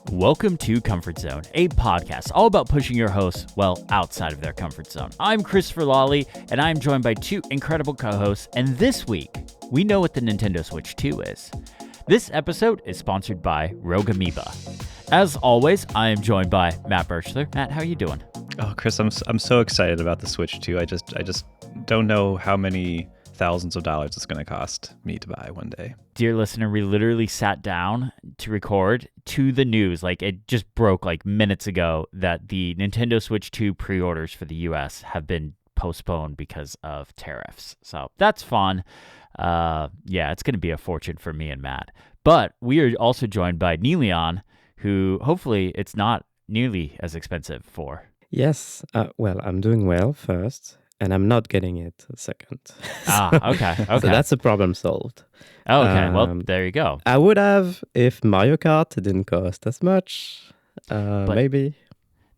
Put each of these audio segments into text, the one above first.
Welcome to Comfort Zone, a podcast all about pushing your hosts, outside of their comfort zone. I'm Christopher Lawley, and I'm joined by two incredible co-hosts, and this week, we know what the Nintendo Switch 2 is. This episode is sponsored by Rogue Amoeba. As always, I am joined by Matt Birechtree. Matt, how are you doing? Oh, Chris, I'm so excited about the Switch 2. I just don't know how many thousands of dollars it's going to cost me to buy one day. Dear listener, we literally sat down to record to the news. Like, it just broke like minutes ago that the Nintendo Switch 2 pre-orders for the US have been postponed because of tariffs. So that's fun. It's going to be a fortune for me and Matt. But we are also joined by Niléane, who hopefully it's not nearly as expensive for. Yes. I'm doing well first, and I'm not getting it second. Okay. So that's a problem solved. Oh, okay. Well, there you go. I would have if Mario Kart didn't cost as much. Maybe.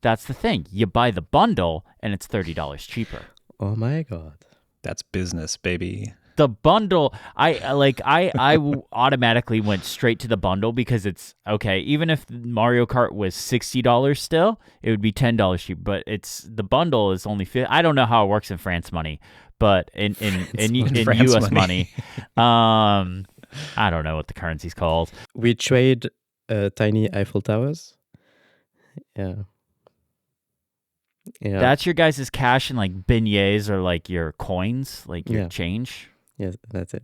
That's the thing. You buy the bundle, and it's $30 cheaper. Oh my God. That's business, baby. The bundle, I automatically went straight to the bundle because it's okay. Even if Mario Kart was $60 still, it would be $10 cheap. But the bundle is only I don't know how it works in France money, but in US money, I don't know what the currency's called. We trade tiny Eiffel Towers. Yeah. That's your guys' cash and like beignets or like your coins, like your change. Yes, that's it.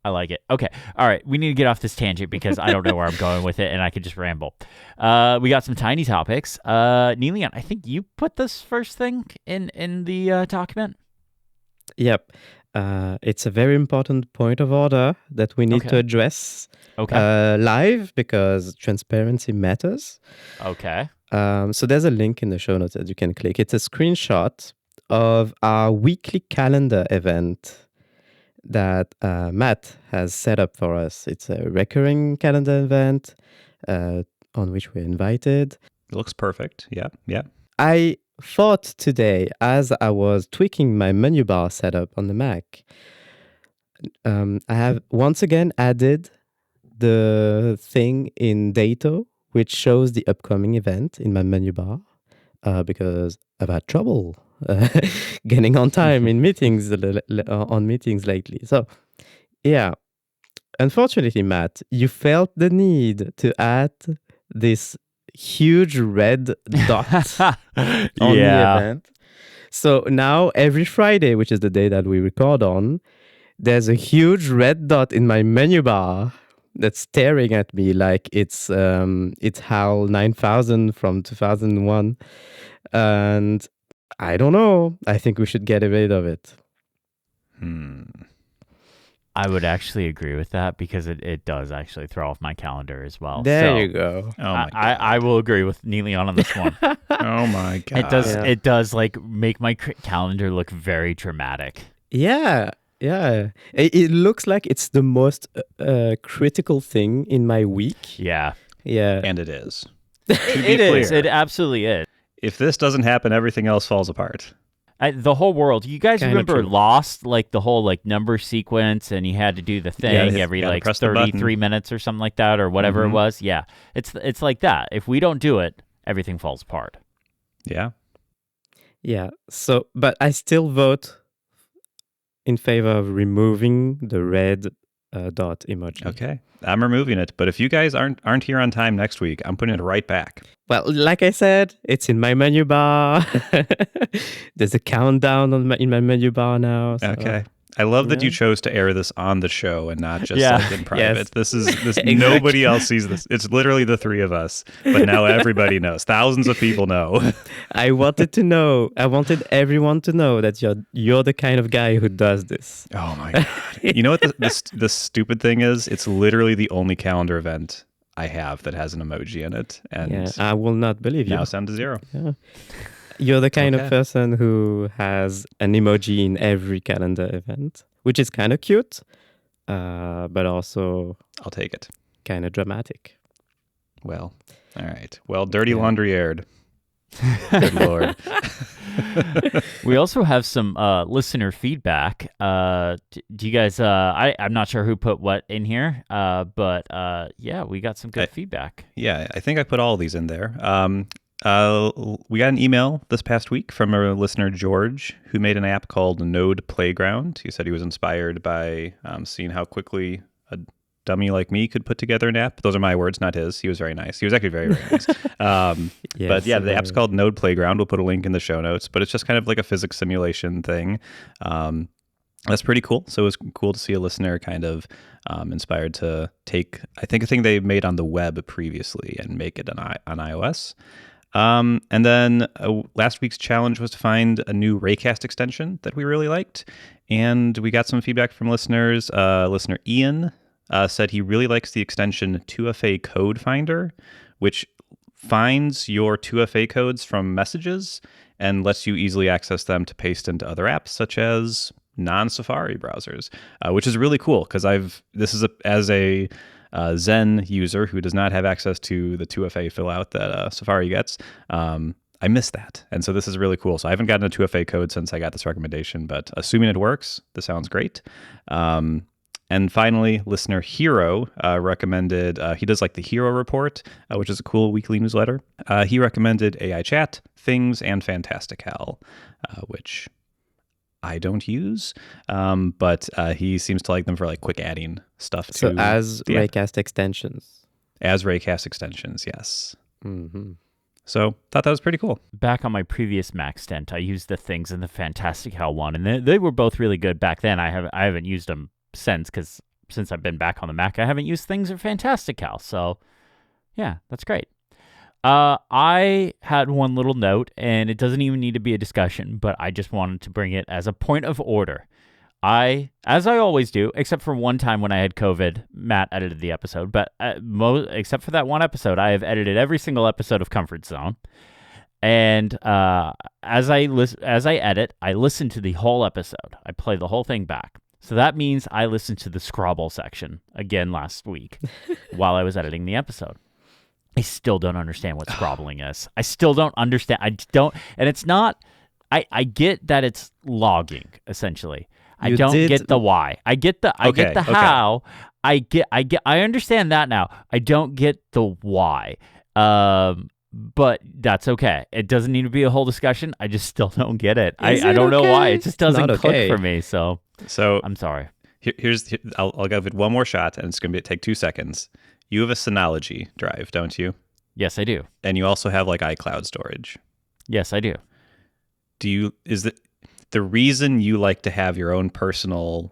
I like it. Okay. All right. We need to get off this tangent because I don't know where I'm going with it and I could just ramble. We got some tiny topics. Niléane, I think you put this first thing in the document. Yep. It's a very important point of order that we need to address live because transparency matters. Okay. So there's a link in the show notes that you can click. It's a screenshot of our weekly calendar event that Matt has set up for us. It's a recurring calendar event on which we're invited. It looks perfect. Yeah. I thought today, as I was tweaking my menu bar setup on the Mac, I have once again added the thing in Dato, which shows the upcoming event in my menu bar, because I've had trouble getting on time in meetings lately. So, yeah. Unfortunately, Matt, you felt the need to add this huge red dot on the event. So now every Friday, which is the day that we record on, there's a huge red dot in my menu bar that's staring at me like it's HAL 9000 from 2001. And I don't know. I think we should get rid of it. I would actually agree with that because it does actually throw off my calendar as well. There you go. Oh my God. I will agree with Niléane on this one. Oh my God. It does. Yeah. It does like make my calendar look very dramatic. Yeah. It looks like it's the most critical thing in my week. Yeah. And it is. It is. It absolutely is. If this doesn't happen, everything else falls apart. The whole world. You guys remember Lost, like the whole like number sequence, and you had to do the thing every like 33 minutes or something like that, or whatever it was. Yeah, it's like that. If we don't do it, everything falls apart. Yeah. So, but I still vote in favor of removing the red dot emoji. Okay, I'm removing it. But if you guys aren't here on time next week, I'm putting it right back. Well, like I said, it's in my menu bar. There's a countdown in my menu bar now. So. Okay. I love that you chose to air this on the show and not just like in private. Yes. This Exactly. Nobody else sees this. It's literally the three of us, but now everybody knows. Thousands of people know. I wanted to know. I wanted everyone to know that you're the kind of guy who does this. Oh my God! You know what the stupid thing is? It's literally the only calendar event I have that has an emoji in it, and I will not believe you. Now it's down to 0. Yeah. You're the kind of person who has an emoji in every calendar event, which is kind of cute, but also I'll take it. Kind of dramatic. Well, all right. Well, dirty laundry aired. Good Lord. We also have some listener feedback. Do you guys? I'm not sure who put what in here, but yeah, we got some good feedback. Yeah, I think I put all of these in there. We got an email this past week from a listener, George, who made an app called Node Playground. He said he was inspired by seeing how quickly a dummy like me could put together an app. Those are my words, not his. He was very nice. He was actually very, very nice. Yes, but yeah, the app's called Node Playground. We'll put a link in the show notes, but it's just kind of like a physics simulation thing. That's pretty cool. So it was cool to see a listener kind of inspired to take, I think, a thing they made on the web previously and make it on iOS. And then last week's challenge was to find a new Raycast extension that we really liked. And we got some feedback from listeners. Listener Ian said he really likes the extension 2FA Code Finder, which finds your 2FA codes from messages and lets you easily access them to paste into other apps, such as non-Safari browsers, which is really cool because as a Zen user who does not have access to the 2FA fill out that Safari gets, I miss that. And so this is really cool. So I haven't gotten a 2FA code since I got this recommendation, but assuming it works, this sounds great. And finally, listener Hero recommended, he does like the Hero Report, which is a cool weekly newsletter. He recommended AI Chat, Things, and Fantastical, which I don't use, but he seems to like them for like quick adding stuff to. So as Raycast extensions. As Raycast extensions, yes. Mm-hmm. So thought that was pretty cool. Back on my previous Mac stint, I used the Things and the Fantastical one, and they were both really good back then. I haven't used them since I've been back on the Mac. I haven't used Things or Fantastical, so yeah, that's great. I had one little note, and it doesn't even need to be a discussion, but I just wanted to bring it as a point of order. As I always do, except for one time when I had COVID, Matt edited the episode, but except for that one episode, I have edited every single episode of Comfort Zone. And as I edit, I listen to the whole episode. I play the whole thing back. So that means I listened to the Scrabble section again last week while I was editing the episode. I still don't understand what scrobbling is. I still don't understand. And it's not, I get that it's logging, essentially. I don't get the why. I get the how. I understand that now. I don't get the why. But that's okay. It doesn't need to be a whole discussion. I just still don't get it. I don't know why. It just doesn't click for me. So I'm sorry. I'll give it one more shot, and it's going to take 2 seconds. You have a Synology drive, don't you? Yes, I do. And you also have like iCloud storage. Yes, I do. Is the reason you like to have your own personal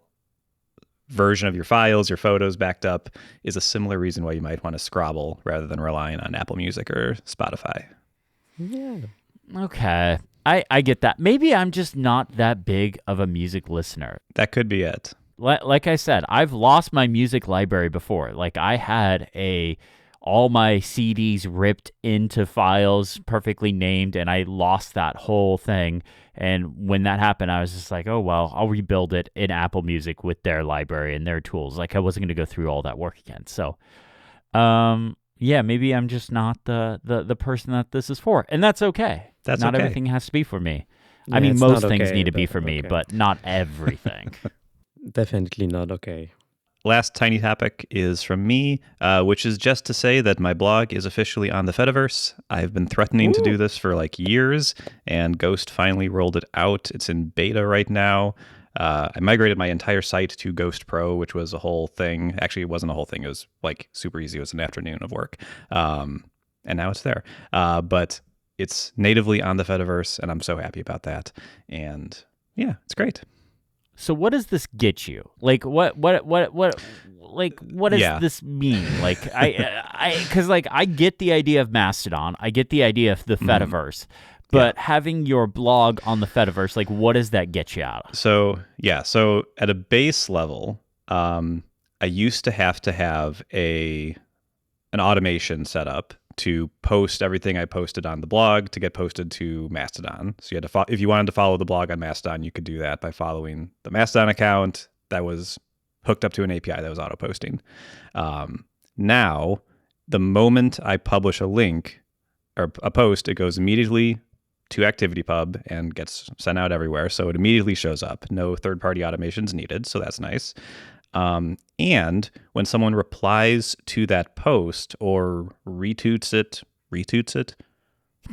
version of your files, your photos backed up, is a similar reason why you might want to Scrabble rather than relying on Apple Music or Spotify? Yeah. Okay. I get that. Maybe I'm just not that big of a music listener. That could be it. Like I said, I've lost my music library before. Like I had all my CDs ripped into files, perfectly named, and I lost that whole thing. And when that happened, I was just like, oh, well, I'll rebuild it in Apple Music with their library and their tools. Like I wasn't going to go through all that work again. So, yeah, maybe I'm just not the person that this is for. And that's okay. Not everything has to be for me. Yeah, I mean, most things okay, need to be for me, but not everything. Definitely not okay. Last tiny topic is from me, which is just to say that my blog is officially on the Fediverse. I've been threatening to do this for like years, and Ghost finally rolled it out. It's in beta right now. I migrated my entire site to Ghost Pro, which was a whole thing. Actually, it wasn't a whole thing. It was like super easy. It was an afternoon of work. And now it's there. But it's natively on the Fediverse, and I'm so happy about that. And yeah, it's great. So what does this get you? Like what does this mean? Like because like I get the idea of Mastodon, I get the idea of the Fediverse, but having your blog on the Fediverse, like what does that get you out of? So at a base level, I used to have an automation set up to post everything I posted on the blog to get posted to Mastodon. So you had to if you wanted to follow the blog on Mastodon, you could do that by following the Mastodon account that was hooked up to an API that was auto-posting. Now, the moment I publish a link or a post, it goes immediately to ActivityPub and gets sent out everywhere. So it immediately shows up. No third-party automations needed. So that's nice. And when someone replies to that post or retweets it,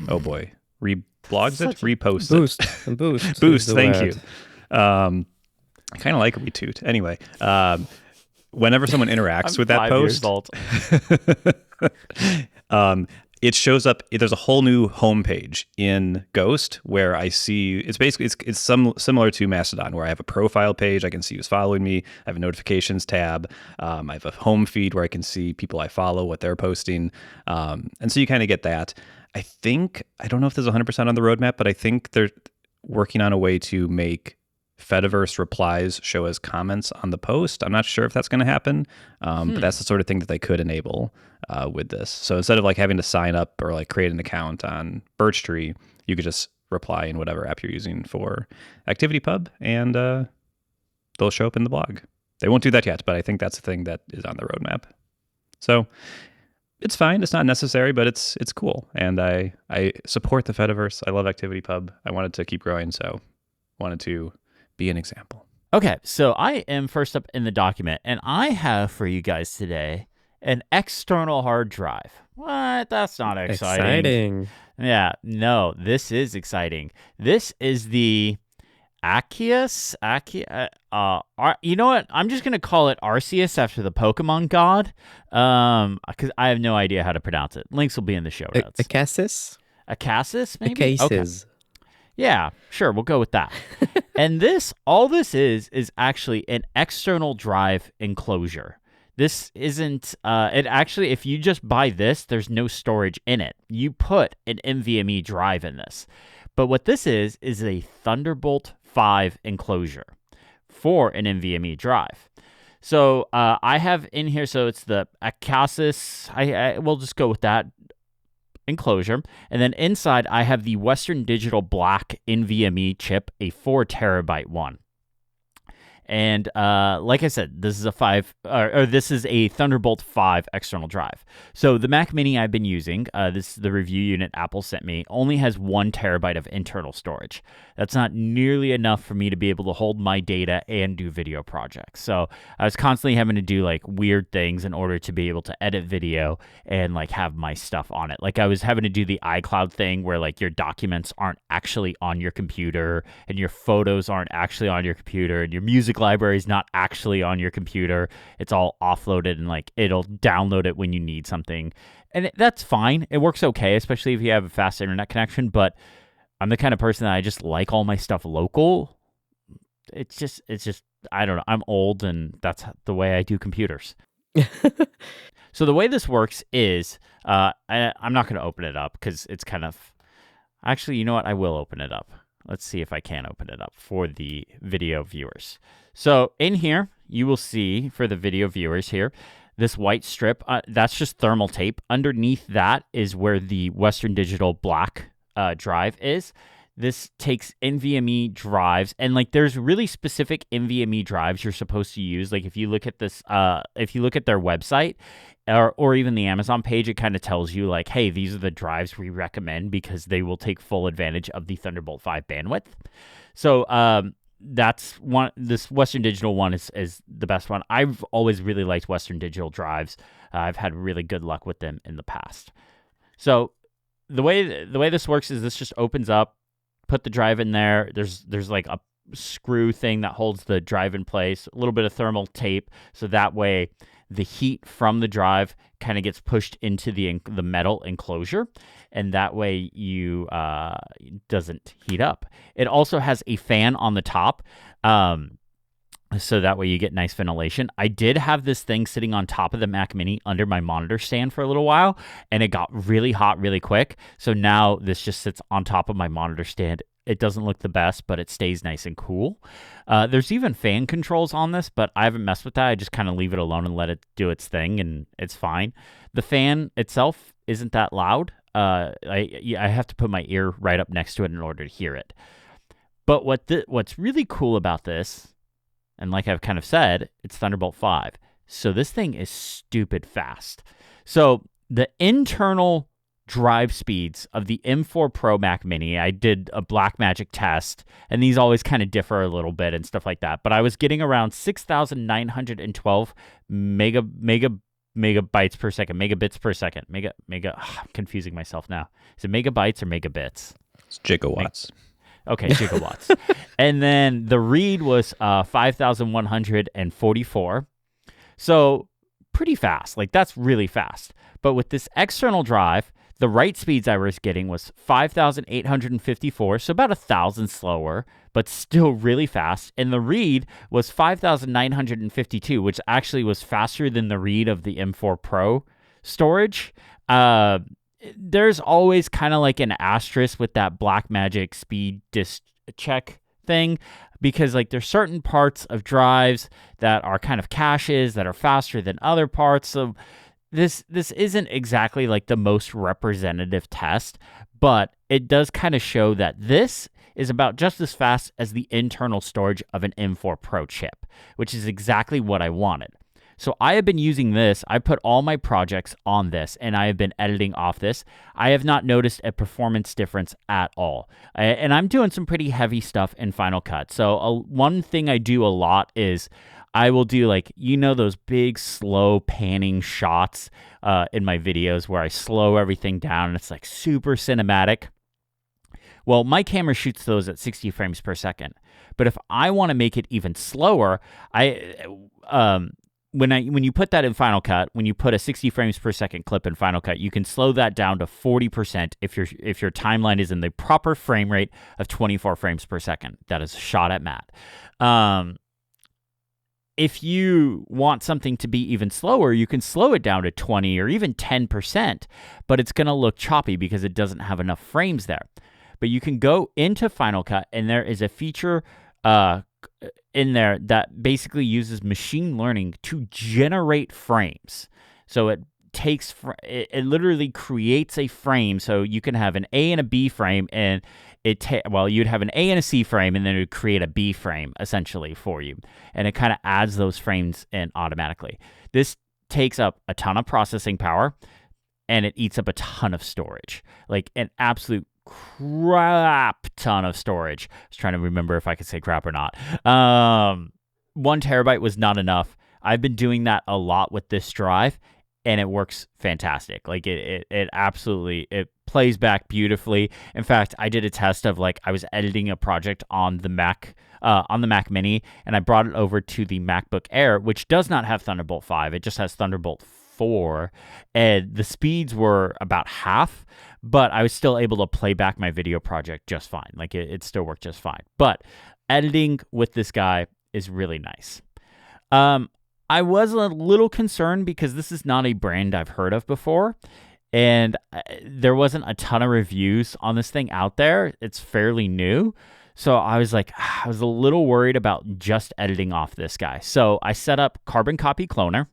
oh boy, reblogs it, reposts it. Boost. Boost, thank you. I kind of like retweet. Anyway, whenever someone interacts with that post, it shows up. There's a whole new homepage in Ghost where I see it's similar to Mastodon, where I have a profile page. I can see who's following me. I have a notifications tab. I have a home feed where I can see people I follow, what they're posting, and so you kind of get that. I don't know if there's 100% on the roadmap, but I think they're working on a way to make Fediverse replies show as comments on the post. I'm not sure if that's going to happen, but that's the sort of thing that they could enable with this. So instead of like having to sign up or like create an account on Birechtree, you could just reply in whatever app you're using for ActivityPub, and they'll show up in the blog. They won't do that yet, but I think that's the thing that is on the roadmap. So it's fine. It's not necessary, but it's cool. And I support the Fediverse. I love ActivityPub. I wanted to keep growing, so wanted to be an example. Okay, so I am first up in the document, and I have for you guys today an external hard drive. What? That's not exciting. Yeah, no, this is exciting. This is the Arceus. You know what? I'm just gonna call it Arceus after the Pokemon god, because I have no idea how to pronounce it. Links will be in the show notes. Acasis, maybe. Okay. Yeah, sure, we'll go with that. And all this is actually an external drive enclosure. This isn't, it actually, if you just buy this, there's no storage in it. You put an NVMe drive in this. But what this is a Thunderbolt 5 enclosure for an NVMe drive. So I have in here, so it's the Acasis, we'll just go with that enclosure, and then inside I have the Western Digital Black NVMe chip, a 4 terabyte one. And like I said, this is this is a Thunderbolt 5 external drive. So the Mac Mini I've been using, this is the review unit Apple sent me, only has 1 terabyte of internal storage. That's not nearly enough for me to be able to hold my data and do video projects. So I was constantly having to do like weird things in order to be able to edit video and like have my stuff on it. Like I was having to do the iCloud thing where like your documents aren't actually on your computer and your photos aren't actually on your computer and your music library is not actually on your computer. It's all offloaded and like it'll download it when you need something. And that's fine. It works okay, especially if you have a fast internet connection, but I'm the kind of person that I just like all my stuff local. It's just I don't know. I'm old and that's the way I do computers. So the way this works is I'm not going to open it up because it's kind of, actually, you know what? I will open it up. Let's see if I can open it up for the video viewers. So in here, you will see for the video viewers here, this white strip, that's just thermal tape. Underneath that is where the Western Digital Black drive is. This takes NVMe drives, and like there's really specific NVMe drives you're supposed to use. Like if you look at this, if you look at their website or even the Amazon page, it kind of tells you like, hey, these are the drives we recommend because they will take full advantage of the Thunderbolt 5 bandwidth. So that's one. This Western Digital one is the best one. I've always really liked Western Digital drives. I've had really good luck with them in the past. So the way this works is this just opens up. Put the drive in there. There's like a screw thing that holds the drive in place, a little bit of thermal tape, so that way the heat from the drive kind of gets pushed into the metal enclosure, and that way you doesn't heat up. It also has a fan on the top, so that way you get nice ventilation. I did have this thing sitting on top of the Mac Mini under my monitor stand for a little while, and it got really hot really quick. So now this just sits on top of my monitor stand. It doesn't look the best, but it stays nice and cool. There's even fan controls on this, but I haven't messed with that. I just kind of leave it alone and let it do its thing, and it's fine. The fan itself isn't that loud. I have to put my ear right up next to it in order to hear it. But what's really cool about this, and like I've kind of said, it's Thunderbolt 5. So this thing is stupid fast. So the internal drive speeds of the M4 Pro Mac Mini. I did a Blackmagic test, and these always kind of differ a little bit and stuff like that. But I was getting around 6,912 megabytes per second, megabits per second. I'm confusing myself now. Is it megabytes or megabits? It's gigawatts. Okay, gigawatts. And then the read was 5,144. So pretty fast. Like, that's really fast. But with this external drive, the write speeds I was getting was 5,854, so about 1,000 slower, but still really fast. And the read was 5,952, which actually was faster than the read of the M4 Pro storage. There's always kind of like an asterisk with that Blackmagic speed disk check thing, because like there's certain parts of drives that are kind of caches that are faster than other parts. So this isn't exactly like the most representative test, but it does kind of show that this is about just as fast as the internal storage of an M4 Pro chip, which is exactly what I wanted. So I have been using this. I put all my projects on this, and I have been editing off this. I have not noticed a performance difference at all. And I'm doing some pretty heavy stuff in Final Cut. So one thing I do a lot is I will do like, those big slow panning shots in my videos where I slow everything down and it's like super cinematic. Well, my camera shoots those at 60 frames per second. But if I want to make it even slower, when you put that in Final Cut, when you put a 60 frames per second clip in Final Cut, you can slow that down to 40% if your timeline is in the proper frame rate of 24 frames per second. That is a shot at Matt. If you want something to be even slower, you can slow it down to 20 or even 10%, but it's going to look choppy because it doesn't have enough frames there. But you can go into Final Cut, and there is a feature in there that basically uses machine learning to generate frames. So it it literally creates a frame. So you can have an A and a B frame, and you'd have an A and a C frame, and then it would create a B frame essentially for you. And it kind of adds those frames in automatically. This takes up a ton of processing power, and it eats up a ton of storage, like an absolute crap ton of storage. I was trying to remember if I could say crap or not. 1 terabyte was not enough. I've been doing that a lot with this drive, and it works fantastic. Like it absolutely, it plays back beautifully. In fact, I did a test of like, I was editing a project on the Mac Mini, and I brought it over to the MacBook Air, which does not have Thunderbolt 5. It just has Thunderbolt 4, and the speeds were about half, but I was still able to play back my video project just fine. Like it still worked just fine. But editing with this guy is really nice. I was a little concerned because this is not a brand I've heard of before, and there wasn't a ton of reviews on this thing out there. It's fairly new. So I was a little worried about just editing off this guy. So I set up Carbon Copy Cloner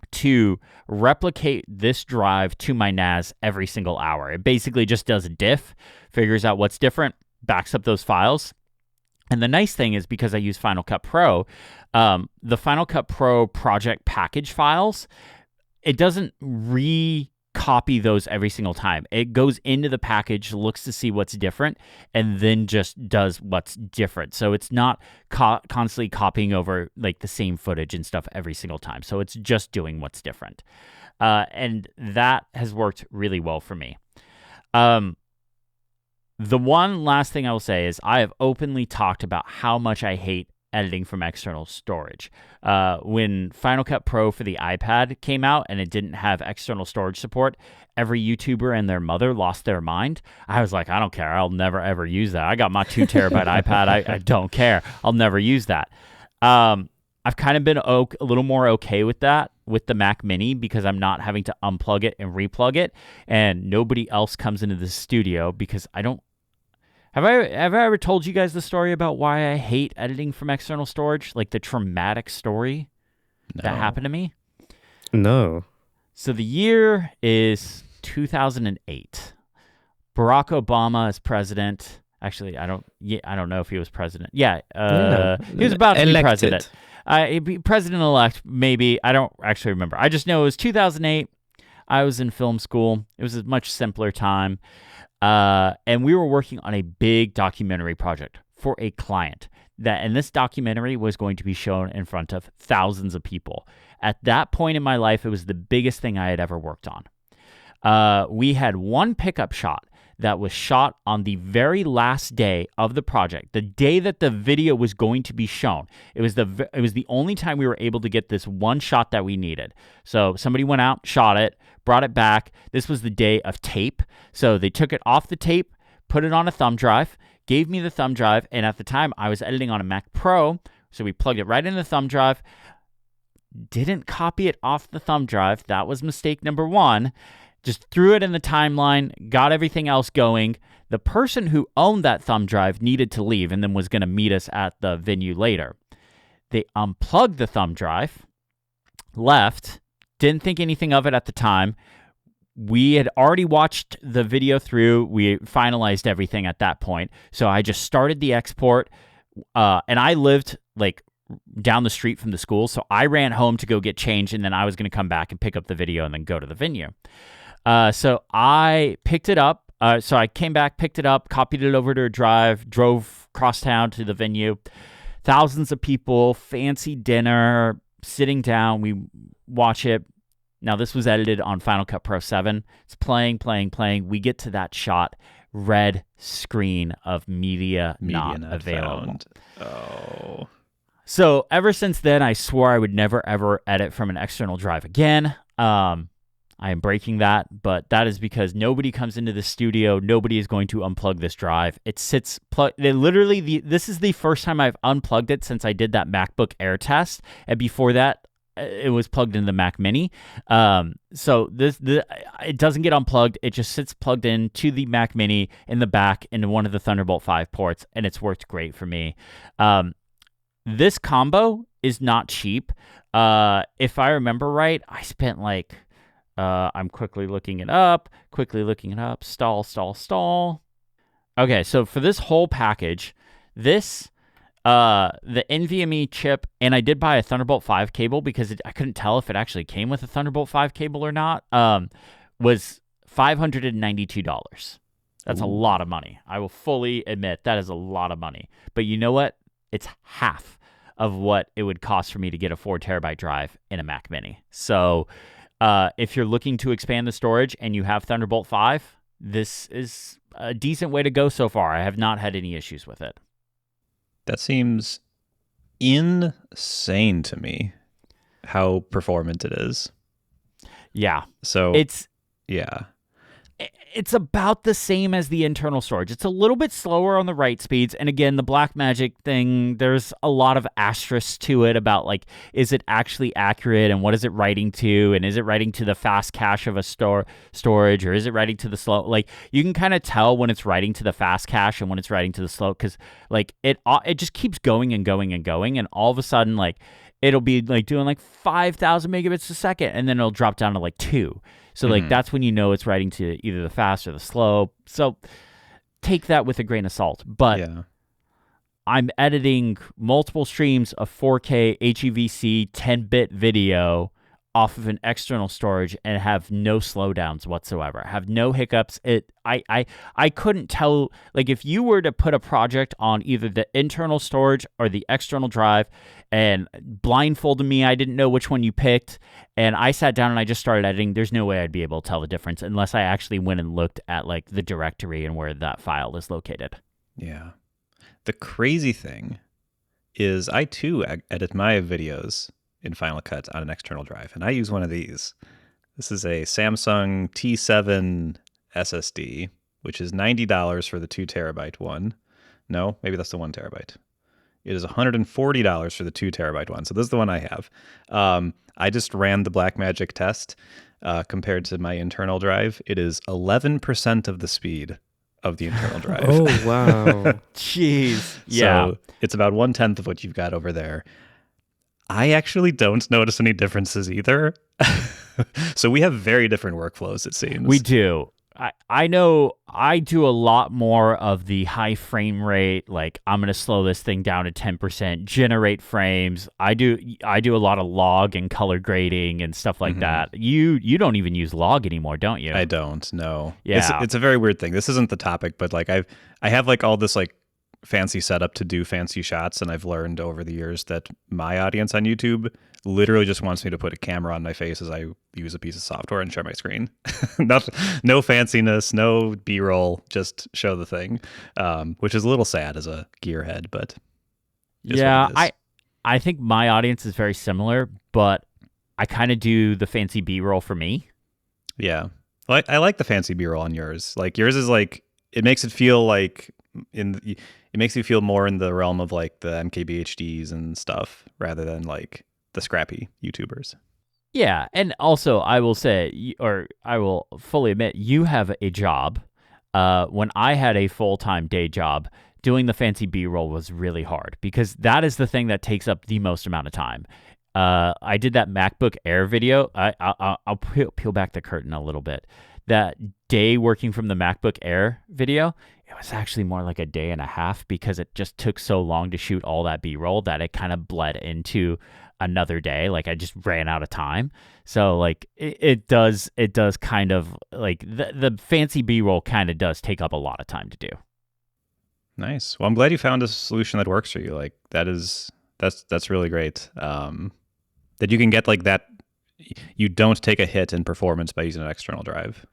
to replicate this drive to my NAS every single hour. It basically just does a diff, figures out what's different, backs up those files. And the nice thing is, because I use Final Cut Pro, the Final Cut Pro project package files, it doesn't copy those every single time. It goes into the package, looks to see what's different, and then just does what's different. So it's not constantly copying over like the same footage and stuff every single time. So it's just doing what's different. And that has worked really well for me. The one last thing I will say is I have openly talked about how much I hate editing from external storage. When Final Cut Pro for the iPad came out and it didn't have external storage support, every YouTuber and their mother lost their mind. I was like, I don't care. I'll never, ever use that. I got my 2 terabyte iPad. I don't care. I'll never use that. I've kind of been a little more okay with that with the Mac Mini because I'm not having to unplug it and replug it, and nobody else comes into the studio because I don't. Have I ever told you guys the story about why I hate editing from external storage? Like the traumatic story that happened to me? No. So the year is 2008. Barack Obama is president. Actually, I don't know if he was president. He was about to be president. President-elect, maybe. I don't actually remember. I just know it was 2008. I was in film school. It was a much simpler time. And we were working on a big documentary project for a client. And this documentary was going to be shown in front of thousands of people. At that point in my life, it was the biggest thing I had ever worked on. We had one pickup shot that was shot on the very last day of the project, the day that the video was going to be shown. It was the only time we were able to get this one shot that we needed. So somebody went out, shot it, brought it back. This was the day of tape. So they took it off the tape, put it on a thumb drive, gave me the thumb drive, and at the time I was editing on a Mac Pro, so we plugged it right in the thumb drive, didn't copy it off the thumb drive. That was mistake number one. Just threw it in the timeline, got everything else going. The person who owned that thumb drive needed to leave and then was going to meet us at the venue later. They unplugged the thumb drive, left, didn't think anything of it at the time. We had already watched the video through. We finalized everything at that point. So I just started the export, and I lived like down the street from the school. So I ran home to go get changed, and then I was going to come back and pick up the video and then go to the venue. So I picked it up. So I came back, picked it up, copied it over to a drive, drove across town to the venue. Thousands of people, fancy dinner, sitting down. We watch it. Now, this was edited on Final Cut Pro 7. It's playing. We get to that shot. Red screen of media not available. Found. Oh. So ever since then, I swore I would never, ever edit from an external drive again. I am breaking that, but that is because nobody comes into the studio. Nobody is going to unplug this drive. It sits this is the first time I've unplugged it since I did that MacBook Air test. And before that, it was plugged into the Mac Mini. So it doesn't get unplugged. It just sits plugged in to the Mac Mini in the back into one of the Thunderbolt 5 ports, and it's worked great for me. This combo is not cheap. If I remember right, I spent like... I'm quickly looking it up. Stall. Okay, so for this whole package, the NVMe chip, and I did buy a Thunderbolt 5 cable because I couldn't tell if it actually came with a Thunderbolt 5 cable or not, was $592. That's a lot of money. I will fully admit that is a lot of money. But you know what? It's half of what it would cost for me to get a 4 terabyte drive in a Mac Mini. So... if you're looking to expand the storage and you have Thunderbolt 5, this is a decent way to go so far. I have not had any issues with it. That seems insane to me, how performant it is. Yeah. So it's about the same as the internal storage. It's a little bit slower on the write speeds. And again, the Blackmagic thing, there's a lot of asterisks to it about like, is it actually accurate and what is it writing to? And is it writing to the fast cache of a storage or is it writing to the slow? Like you can kind of tell when it's writing to the fast cache and when it's writing to the slow because like it just keeps going and going and going. And all of a sudden, like it'll be like doing like 5,000 megabits a second and then it'll drop down to like 2. So, like, that's when you know it's writing to either the fast or the slow. So, take that with a grain of salt. But I'm editing multiple streams of 4K HEVC 10-bit video off of an external storage and have no slowdowns whatsoever. I have no hiccups. I couldn't tell, like, if you were to put a project on either the internal storage or the external drive and blindfolded me, I didn't know which one you picked, and I sat down and I just started editing, there's no way I'd be able to tell the difference unless I actually went and looked at, like, the directory and where that file is located. Yeah. The crazy thing is I, too, edit my videos in Final Cut on an external drive, and I use one of these. This is a Samsung T7 SSD, which is $90 for the 2 terabyte one. No, maybe that's the 1 terabyte. It is $140 for the 2 terabyte one. So this is the one I have. I just ran the Blackmagic test compared to my internal drive. It is 11% of the speed of the internal drive. Oh, wow. Jeez. Yeah. So it's about 1/10 of what you've got over there. I actually don't notice any differences either. So we have very different workflows, it seems. We do. I know I do a lot more of the high frame rate. Like I'm gonna slow this thing down to 10%, generate frames. I do a lot of log and color grading and stuff like that. You don't even use log anymore, don't you? I don't. No. Yeah. It's a very weird thing. This isn't the topic, but like I have like all this like fancy setup to do fancy shots, and I've learned over the years that my audience on YouTube literally just wants me to put a camera on my face as I use a piece of software and share my screen. No fanciness, no B-roll, just show the thing, which is a little sad as a gearhead, but yeah, I think my audience is very similar, but I kind of do the fancy B-roll for me. Yeah, well, I like the fancy B-roll on yours. Like yours is like, it makes it feel like it makes you feel more in the realm of like the MKBHDs and stuff rather than like the scrappy YouTubers. Yeah, and also I will say, or I will fully admit, you have a job. When I had a full-time day job, doing the fancy B-roll was really hard because that is the thing that takes up the most amount of time. I did that MacBook Air video. I'll peel back the curtain a little bit. That day working from the MacBook Air video, it was actually more like a day and a half because it just took so long to shoot all that B-roll that it kind of bled into another day. Like I just ran out of time. So like it does kind of like the fancy B-roll kind of does take up a lot of time to do. Nice. Well, I'm glad you found a solution that works for you. Like that's really great. That you can get like that. You don't take a hit in performance by using an external drive.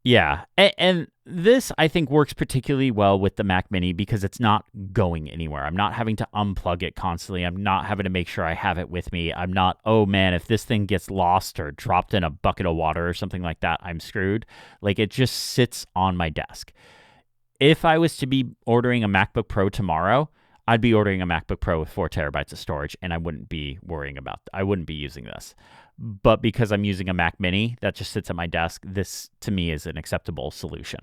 Yeah, and this, I think, works particularly well with the Mac Mini because it's not going anywhere. I'm not having to unplug it constantly. I'm not having to make sure I have it with me. I'm not, oh man, if this thing gets lost or dropped in a bucket of water or something like that, I'm screwed. Like, it just sits on my desk. If I was to be ordering a MacBook Pro tomorrow, I'd be ordering a MacBook Pro with 4 terabytes of storage, and I wouldn't be I wouldn't be using this. But because I'm using a Mac Mini that just sits at my desk, this to me is an acceptable solution.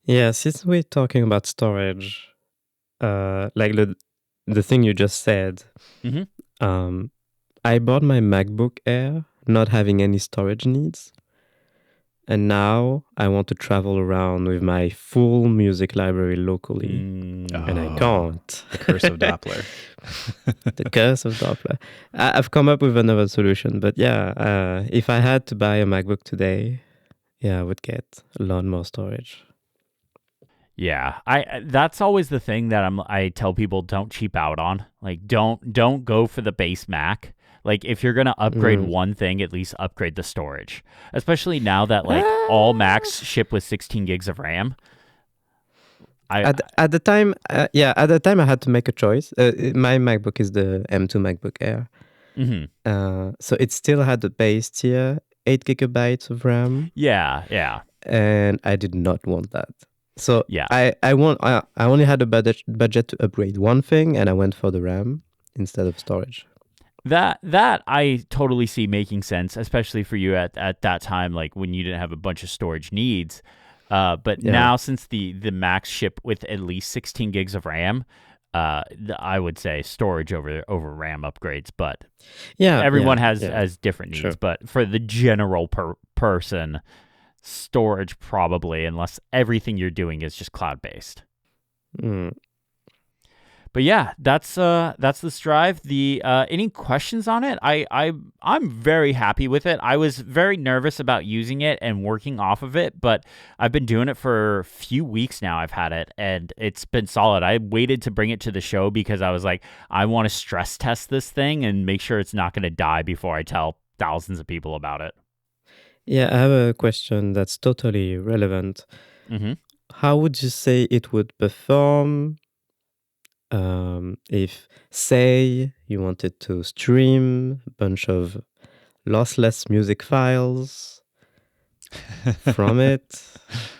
Yeah, since we're talking about storage, like the thing you just said, I bought my MacBook Air not having any storage needs. And now I want to travel around with my full music library locally. And I can't. The curse of Doppler. The curse of Doppler. I've come up with another solution. But yeah, if I had to buy a MacBook today, yeah, I would get a lot more storage. Yeah, that's always the thing that I tell people don't cheap out on. Like don't go for the base Mac. Like if you're gonna upgrade one thing, at least upgrade the storage. Especially now that like all Macs ship with 16 gigs of RAM. At the time I had to make a choice. My MacBook is the M2 MacBook Air. So it still had the base tier, 8 gigabytes of RAM. Yeah. And I did not want that. So yeah, I only had a budget to upgrade one thing, and I went for the RAM instead of storage. That I totally see making sense, especially for you at that time, like when you didn't have a bunch of storage needs. But now since the Macs ship with at least 16 gigs of RAM, I would say storage over RAM upgrades. But everyone has different needs. Sure. But for the general person, storage probably, unless everything you're doing is just cloud-based. But yeah, that's this drive. Any questions on it? I'm very happy with it. I was very nervous about using it and working off of it, but I've been doing it for a few weeks now. I've had it, and it's been solid. I waited to bring it to the show because I was like, I want to stress test this thing and make sure it's not going to die before I tell thousands of people about it. Yeah, I have a question that's totally relevant. How would you say it would perform if, say, you wanted to stream a bunch of lossless music files from it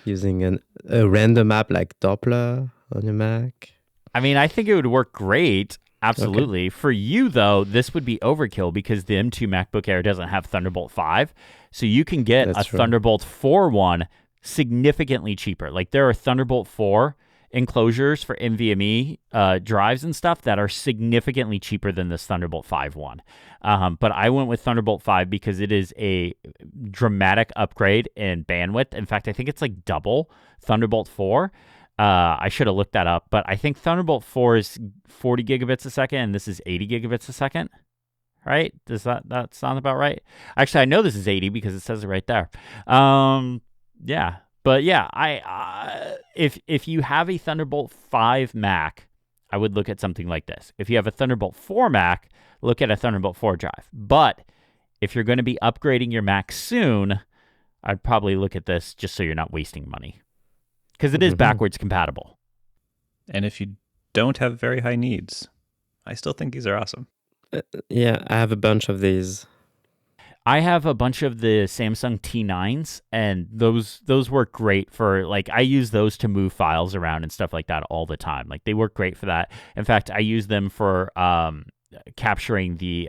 using a random app like Doppler on your Mac? I mean, I think it would work great. Absolutely. Okay. For you, though, this would be overkill because the M2 MacBook Air doesn't have Thunderbolt 5. So you can get Thunderbolt 4 one significantly cheaper. Like there are Thunderbolt 4 enclosures for NVMe drives and stuff that are significantly cheaper than this Thunderbolt 5 one. But I went with Thunderbolt 5 because it is a dramatic upgrade in bandwidth. In fact, I think it's like double Thunderbolt 4. I should have looked that up, but I think Thunderbolt 4 is 40 gigabits a second, and this is 80 gigabits a second. Right? Does that sound about right? Actually, I know this is 80 because it says it right there. Yeah. But yeah, if you have a Thunderbolt 5 Mac, I would look at something like this. If you have a Thunderbolt 4 Mac, look at a Thunderbolt 4 drive. But if you're going to be upgrading your Mac soon, I'd probably look at this just so you're not wasting money. Because it is backwards compatible. And if you don't have very high needs, I still think these are awesome. Yeah, I have a bunch of these. I have a bunch of the Samsung T9s, and those work great for, like, I use those to move files around and stuff like that all the time. Like, they work great for that. In fact, I use them for capturing the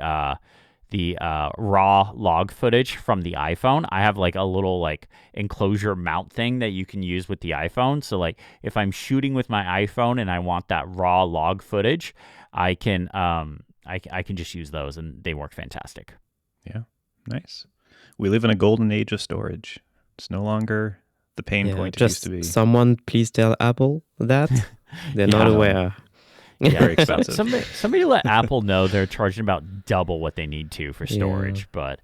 raw log footage from the iPhone. I have like a little like enclosure mount thing that you can use with the iPhone. So like if I'm shooting with my iPhone and I want that raw log footage, I can I can just use those and they work fantastic. Yeah, nice. We live in a golden age of storage. It's no longer the pain point it used to be. Someone please tell Apple that. They're not aware. Yeah, very expensive. Somebody let Apple know they're charging about double what they need to for storage, but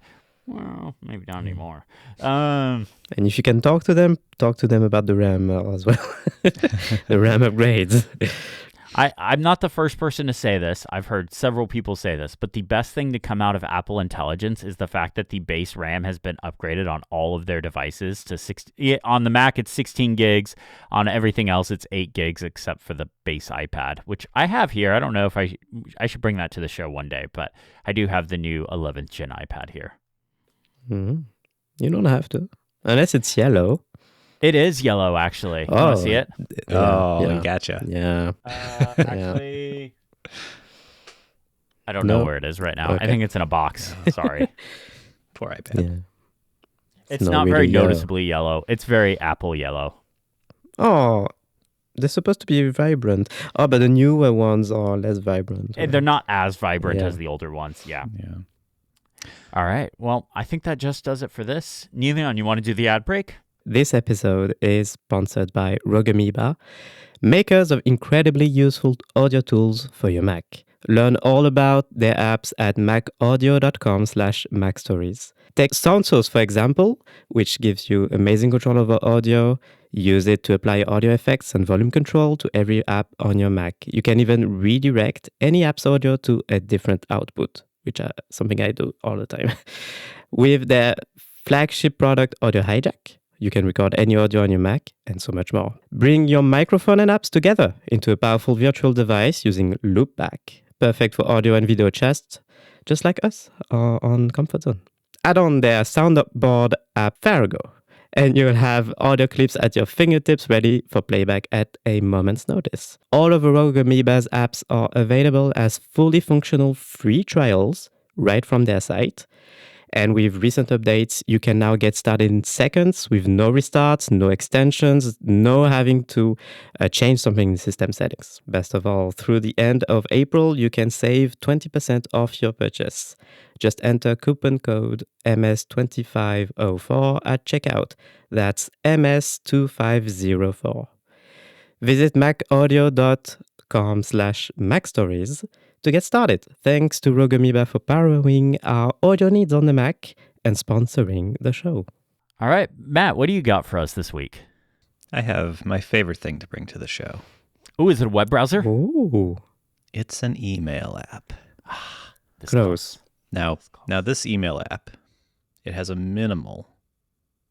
well, maybe not anymore. And if you can talk to them about the RAM as well, the RAM upgrades. I'm not the first person to say this. I've heard several people say this, but the best thing to come out of Apple Intelligence is the fact that the base RAM has been upgraded on all of their devices to 60. On the Mac, it's 16 gigs. On everything else, it's 8 gigs, except for the base iPad, which I have here. I don't know if I should bring that to the show one day, but I do have the new 11th gen iPad here. Mm-hmm. You don't have to, unless it's yellow. It is yellow, actually. You want to see it? Yeah. Gotcha. Yeah. Actually, I don't know where it is right now. Okay. I think it's in a box. Sorry. Poor iPad. Yeah. It's not really very yellow. noticeably yellow. It's very Apple yellow. Oh, they're supposed to be vibrant. Oh, but the newer ones are less vibrant. And they're not as vibrant Yeah. as the older ones. Yeah. Yeah. All right. Well, I think that just does it for this. Niléane, you want to do the ad break? This episode is sponsored by Amoeba, makers of incredibly useful audio tools for your Mac. Learn all about their apps at macaudio.com/macstories. Take SoundSource, for example, which gives you amazing control over audio. Use it to apply audio effects and volume control to every app on your Mac. You can even redirect any app's audio to a different output, which is something I do all the time. With their flagship product, Audio Hijack, you can record any audio on your Mac and so much more. Bring your microphone and apps together into a powerful virtual device using Loopback. Perfect for audio and video chests, just like us on Comfort Zone. Add on their soundboard app Farrago, and you'll have audio clips at your fingertips ready for playback at a moment's notice. All of Rogue Amoeba's apps are available as fully functional free trials right from their site. And with recent updates, you can now get started in seconds with no restarts, no extensions, no having to change something in system settings. Best of all, through the end of April, you can save 20% off your purchase. Just enter coupon code MS2504 at checkout. That's MS2504. Visit macaudio.com/macstories to get started. Thanks to Rogue Amoeba for powering our audio needs on the Mac and sponsoring the show. All right. Matt, what do you got for us this week? I have my favorite thing to bring to the show. Oh, is it a web browser? Ooh, It's an email app. close. Now this email app, it has a minimal,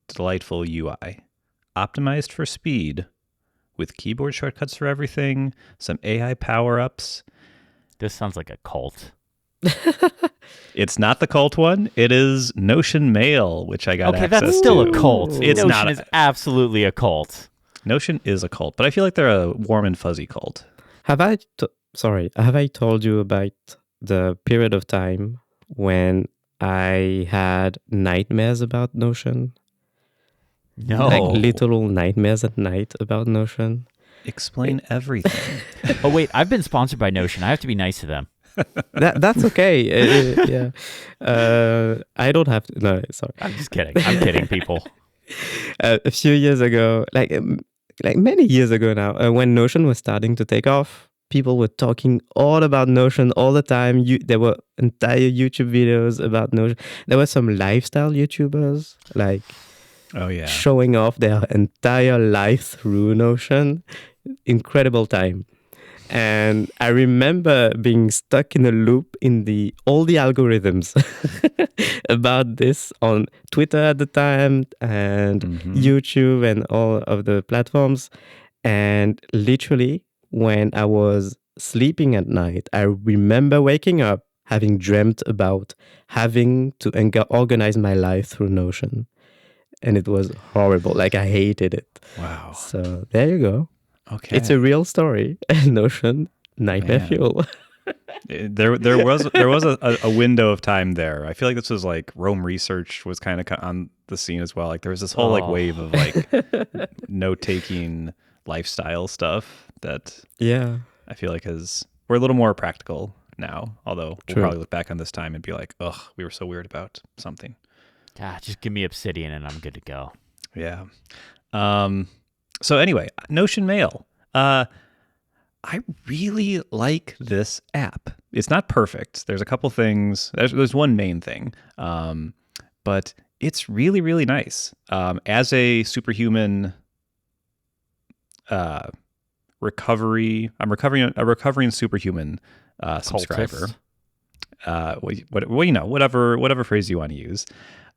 delightful UI, optimized for speed, with keyboard shortcuts for everything, some AI power-ups. This sounds like a cult. It's not the cult one. It is Notion Mail, which I got access to. Okay, that's still a cult. It's Notion not. is absolutely a cult. Notion is a cult, but I feel like they're a warm and fuzzy cult. Have I told you about the period of time when I had nightmares about Notion? No. Like literal nightmares at night about Notion. Explain everything. Oh, wait, I've been sponsored by Notion. I have to be nice to them. That's okay. Yeah. I don't have to. No, sorry. I'm just kidding. I'm kidding, people. A few years ago, like many years ago now, when Notion was starting to take off, people were talking all about Notion all the time. There were entire YouTube videos about Notion. There were some lifestyle YouTubers like showing off their entire life through Notion. Incredible time. And I remember being stuck in a loop in all the algorithms about this on Twitter at the time and YouTube and all of the platforms. And literally, when I was sleeping at night, I remember waking up having dreamt about having to organize my life through Notion. And it was horrible. Like, I hated it. Wow. So there you go. Okay. It's a real story. Notion, nightmare fuel. There was a window of time there. I feel like this was like Rome Research was kind of on the scene as well. Like there was this whole like wave of like note-taking lifestyle stuff that I feel like we're a little more practical now. Although we'll probably look back on this time and be like, ugh, we were so weird about something. Just give me Obsidian and I'm good to go. Yeah. So anyway, Notion Mail. I really like this app. It's not perfect. There's a couple things. There's one main thing, but it's really, really nice. As a superhuman I'm a recovering superhuman subscriber. Whatever phrase you want to use.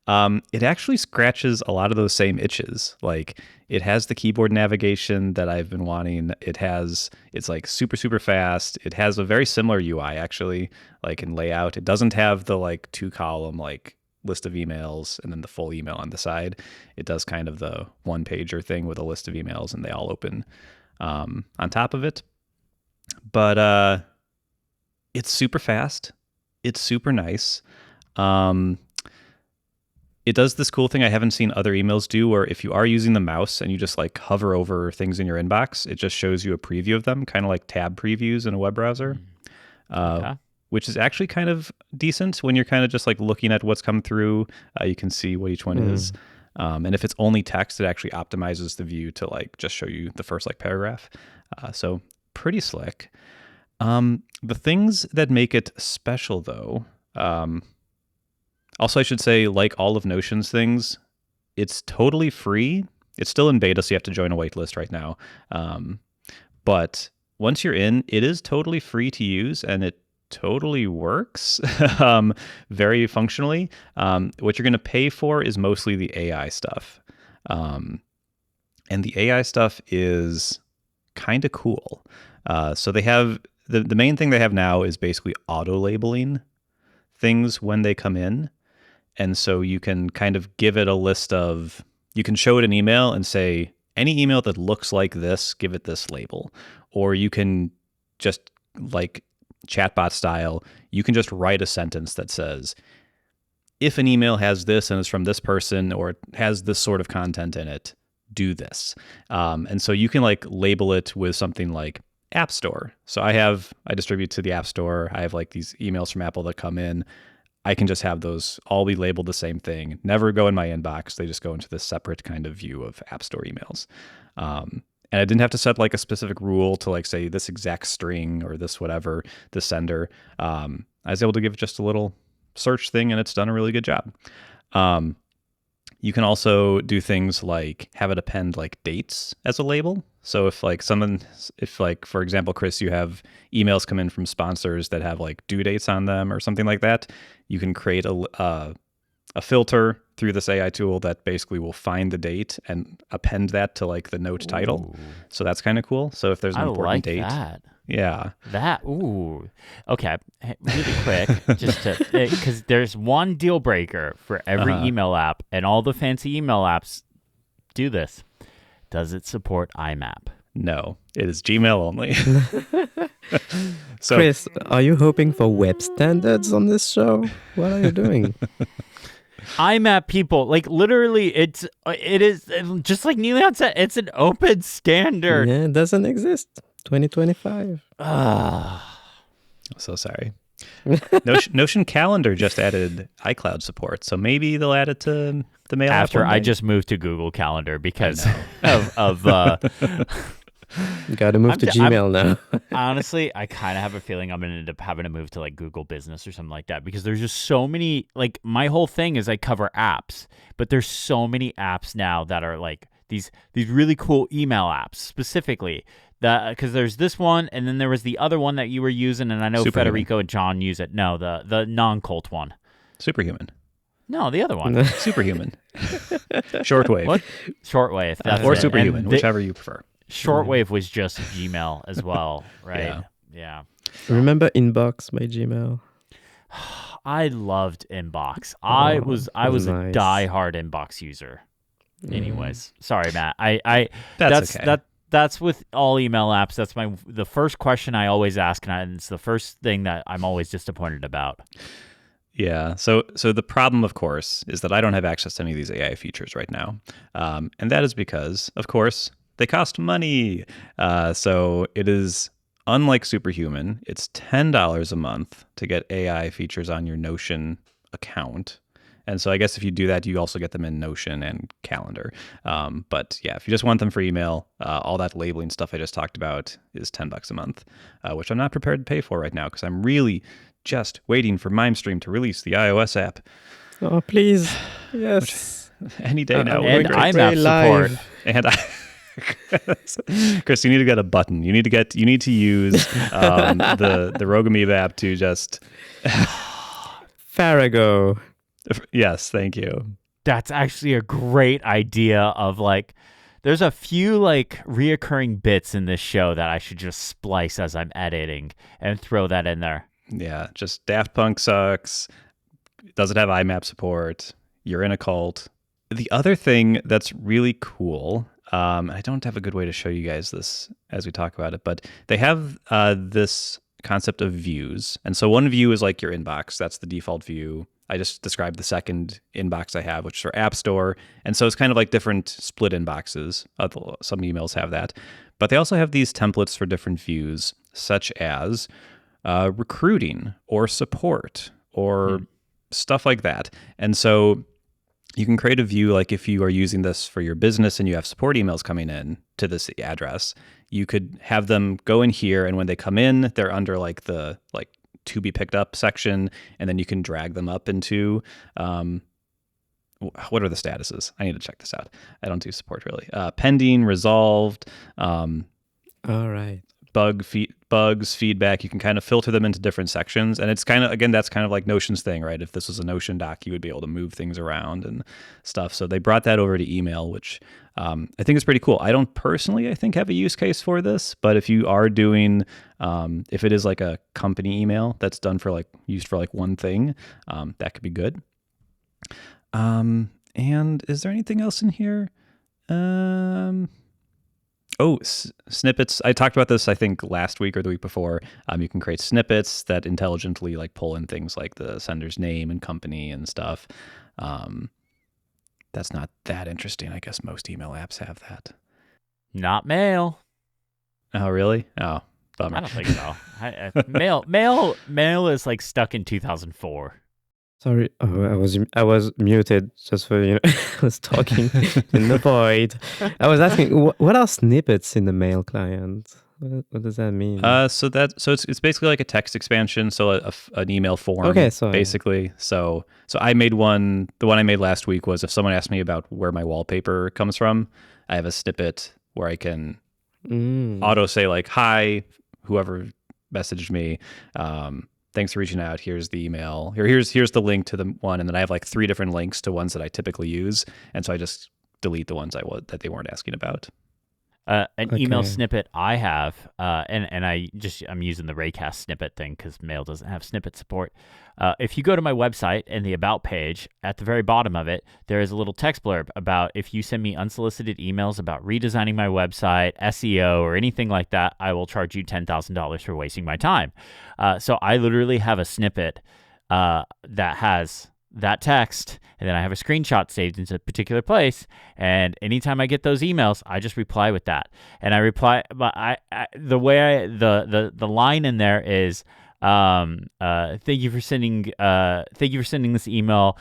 It actually scratches a lot of those same itches. Like it has the keyboard navigation that I've been wanting. It's like super, super fast. It has a very similar UI actually, like in layout. It doesn't have the like 2-column like list of emails and then the full email on the side. It does kind of the one pager thing with a list of emails and they all open on top of it. But it's super fast. It's super nice. It does this cool thing I haven't seen other emails do where if you are using the mouse and you just like hover over things in your inbox, it just shows you a preview of them, kind of like tab previews in a web browser, which is actually kind of decent when you're kind of just like looking at what's come through. You can see what each one is. And if it's only text, it actually optimizes the view to like just show you the first like paragraph. So pretty slick. The things that make it special though, also, I should say, like all of Notion's things, it's totally free. It's still in beta, so you have to join a waitlist right now. But once you're in, it is totally free to use, and it totally works very functionally. What you're going to pay for is mostly the AI stuff. And the AI stuff is kind of cool. So they have, the main thing they have now is basically auto-labeling things when they come in. And so you can kind of give it a list of, you can show it an email and say, any email that looks like this, give it this label. Or you can just like chatbot style, you can just write a sentence that says, if an email has this and is from this person or it has this sort of content in it, do this. And so you can like label it with something like App Store. So I distribute to the App Store. I have like these emails from Apple that come in. I can just have those all be labeled the same thing, never go in my inbox. They just go into this separate kind of view of App Store emails. And I didn't have to set like a specific rule to like say this exact string or this whatever, the sender. I was able to give it just a little search thing and it's done a really good job. You can also do things like have it append like dates as a label. So if like, for example, Chris, you have emails come in from sponsors that have like due dates on them or something like that, you can create a filter through this AI tool that basically will find the date and append that to like the note title. So that's kind of cool. So if there's an important date. That. Yeah. Okay. Really quick, just to, because there's one deal breaker for every email app, and all the fancy email apps do this. Does it support IMAP? No, it is Gmail only. So, Chris, are you hoping for web standards on this show? What are you doing? IMAP people, like literally, it is just like Niléane said, it's an open standard. Yeah, it doesn't exist. 2025. So sorry. Notion Calendar just added iCloud support, so maybe they'll add it to the mail app After one I day. just moved to Google Calendar because of Got to move to Gmail now. honestly, I kind of have a feeling I'm going to end up having to move to like Google Business or something like that because there's just so many, like my whole thing is I cover apps, but there's so many apps now that are like these really cool email apps specifically. Because there's this one, and then there was the other one that you were using, and I know Superhuman. Federico and John use it. No, the non-Colt one. Superhuman. No, the other one. Superhuman. Shortwave. What? Shortwave. That's Or it. Superhuman, And whichever you prefer. Shortwave was just Gmail as well, right? Yeah. Remember Inbox by Gmail? I loved Inbox. I was nice. a diehard Inbox user. Anyways, sorry, Matt. That's okay. That's with all email apps. That's the first question I always ask, and it's the first thing that I'm always disappointed about. Yeah. So the problem, of course, is that I don't have access to any of these AI features right now, and that is because, of course, they cost money. So it is unlike Superhuman. It's $10 a month to get AI features on your Notion account. And so I guess if you do that, you also get them in Notion and Calendar. But yeah, if you just want them for email, all that labeling stuff I just talked about is $10 a month, which I'm not prepared to pay for right now because I'm really just waiting for MimeStream to release the iOS app. Oh, please. Yes. Any day now. And IMAP support. And Chris, you need to get a button. You need to use the Rogue Amoeba app to just Farrago. Yes, thank you. That's actually a great idea of like, there's a few like reoccurring bits in this show that I should just splice as I'm editing and throw that in there. Yeah, just Daft Punk sucks. Doesn't have IMAP support. You're in a cult. The other thing that's really cool, I don't have a good way to show you guys this as we talk about it, but they have this concept of views. And so one view is like your inbox. That's the default view. I just described the second inbox I have, which is our App Store. And so it's kind of like different split inboxes. Some emails have that. But they also have these templates for different views, such as recruiting or support or stuff like that. And so you can create a view, like if you are using this for your business and you have support emails coming in to this address, you could have them go in here, and when they come in, they're under like the to be picked up section, and then you can drag them up into what are the statuses? I need to check this out. I don't do support really. Pending, resolved, All right. bugs, feedback. You can kind of filter them into different sections, and it's kind of, again, that's kind of like Notion's thing, right? If this was a Notion doc, you would be able to move things around and stuff. So they brought that over to email, which I think is pretty cool. I don't personally, I think, have a use case for this, but if you are doing, if it is like a company email that's done for like used for like one thing, that could be good. And is there anything else in here? Snippets. I talked about this, I think, last week or the week before. You can create snippets that intelligently like pull in things like the sender's name and company and stuff. That's not that interesting. I guess most email apps have that. Not Mail. Oh, really? Oh, bummer. I don't think so. Mail is like stuck in 2004. Sorry, I was muted just for I was talking in the void. I was asking, what are snippets in the mail client? What does that mean? So it's basically like a text expansion, so an email form. Okay, so basically, so I made one. The one I made last week was if someone asked me about where my wallpaper comes from, I have a snippet where I can auto say like, "Hi, whoever messaged me. Thanks for reaching out. Here's the email. Here's the link to the one," and then I have like 3 different links to ones that I typically use, and so I just delete the ones that they weren't asking about. An email snippet I have, and I'm using the Raycast snippet thing because Mail doesn't have snippet support. If you go to my website and the About page, at the very bottom of it, there is a little text blurb about if you send me unsolicited emails about redesigning my website, SEO, or anything like that, I will charge you $10,000 for wasting my time. So I literally have a snippet that has that text, and then I have a screenshot saved into a particular place. And anytime I get those emails, I just reply with that. And I reply, but the line in there is, thank you for sending this email.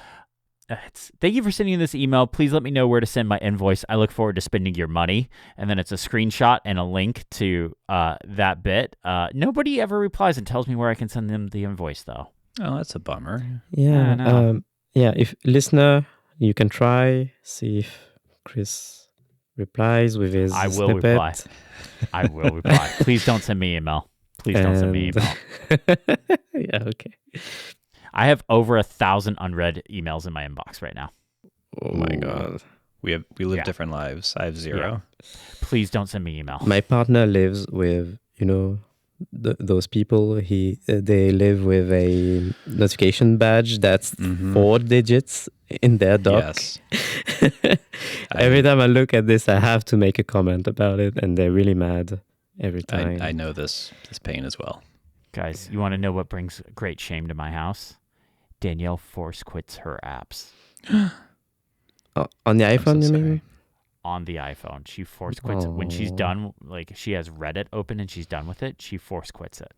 Thank you for sending this email. Please let me know where to send my invoice. I look forward to spending your money. And then it's a screenshot and a link to that bit. Nobody ever replies and tells me where I can send them the invoice, though. Oh, that's a bummer. Yeah. If listener, you can try, see if Chris replies with his I will snippet. reply. I will reply. Please don't send me email. Please don't send me email. Yeah, okay. I have over 1,000 unread emails in my inbox right now. Oh my God. We live different lives. I have 0. Yeah. Please don't send me email. My partner lives with, those people. They live with a notification badge that's 4 digits in their dock. Yes. Every time I look at this, I have to make a comment about it, and they're really mad every time. I know this pain as well. Guys, you want to know what brings great shame to my house? Danielle force quits her apps. On the iPhone, you mean? On the iPhone. She force quits it. When she's done, like she has Reddit open and she's done with it, she force quits it.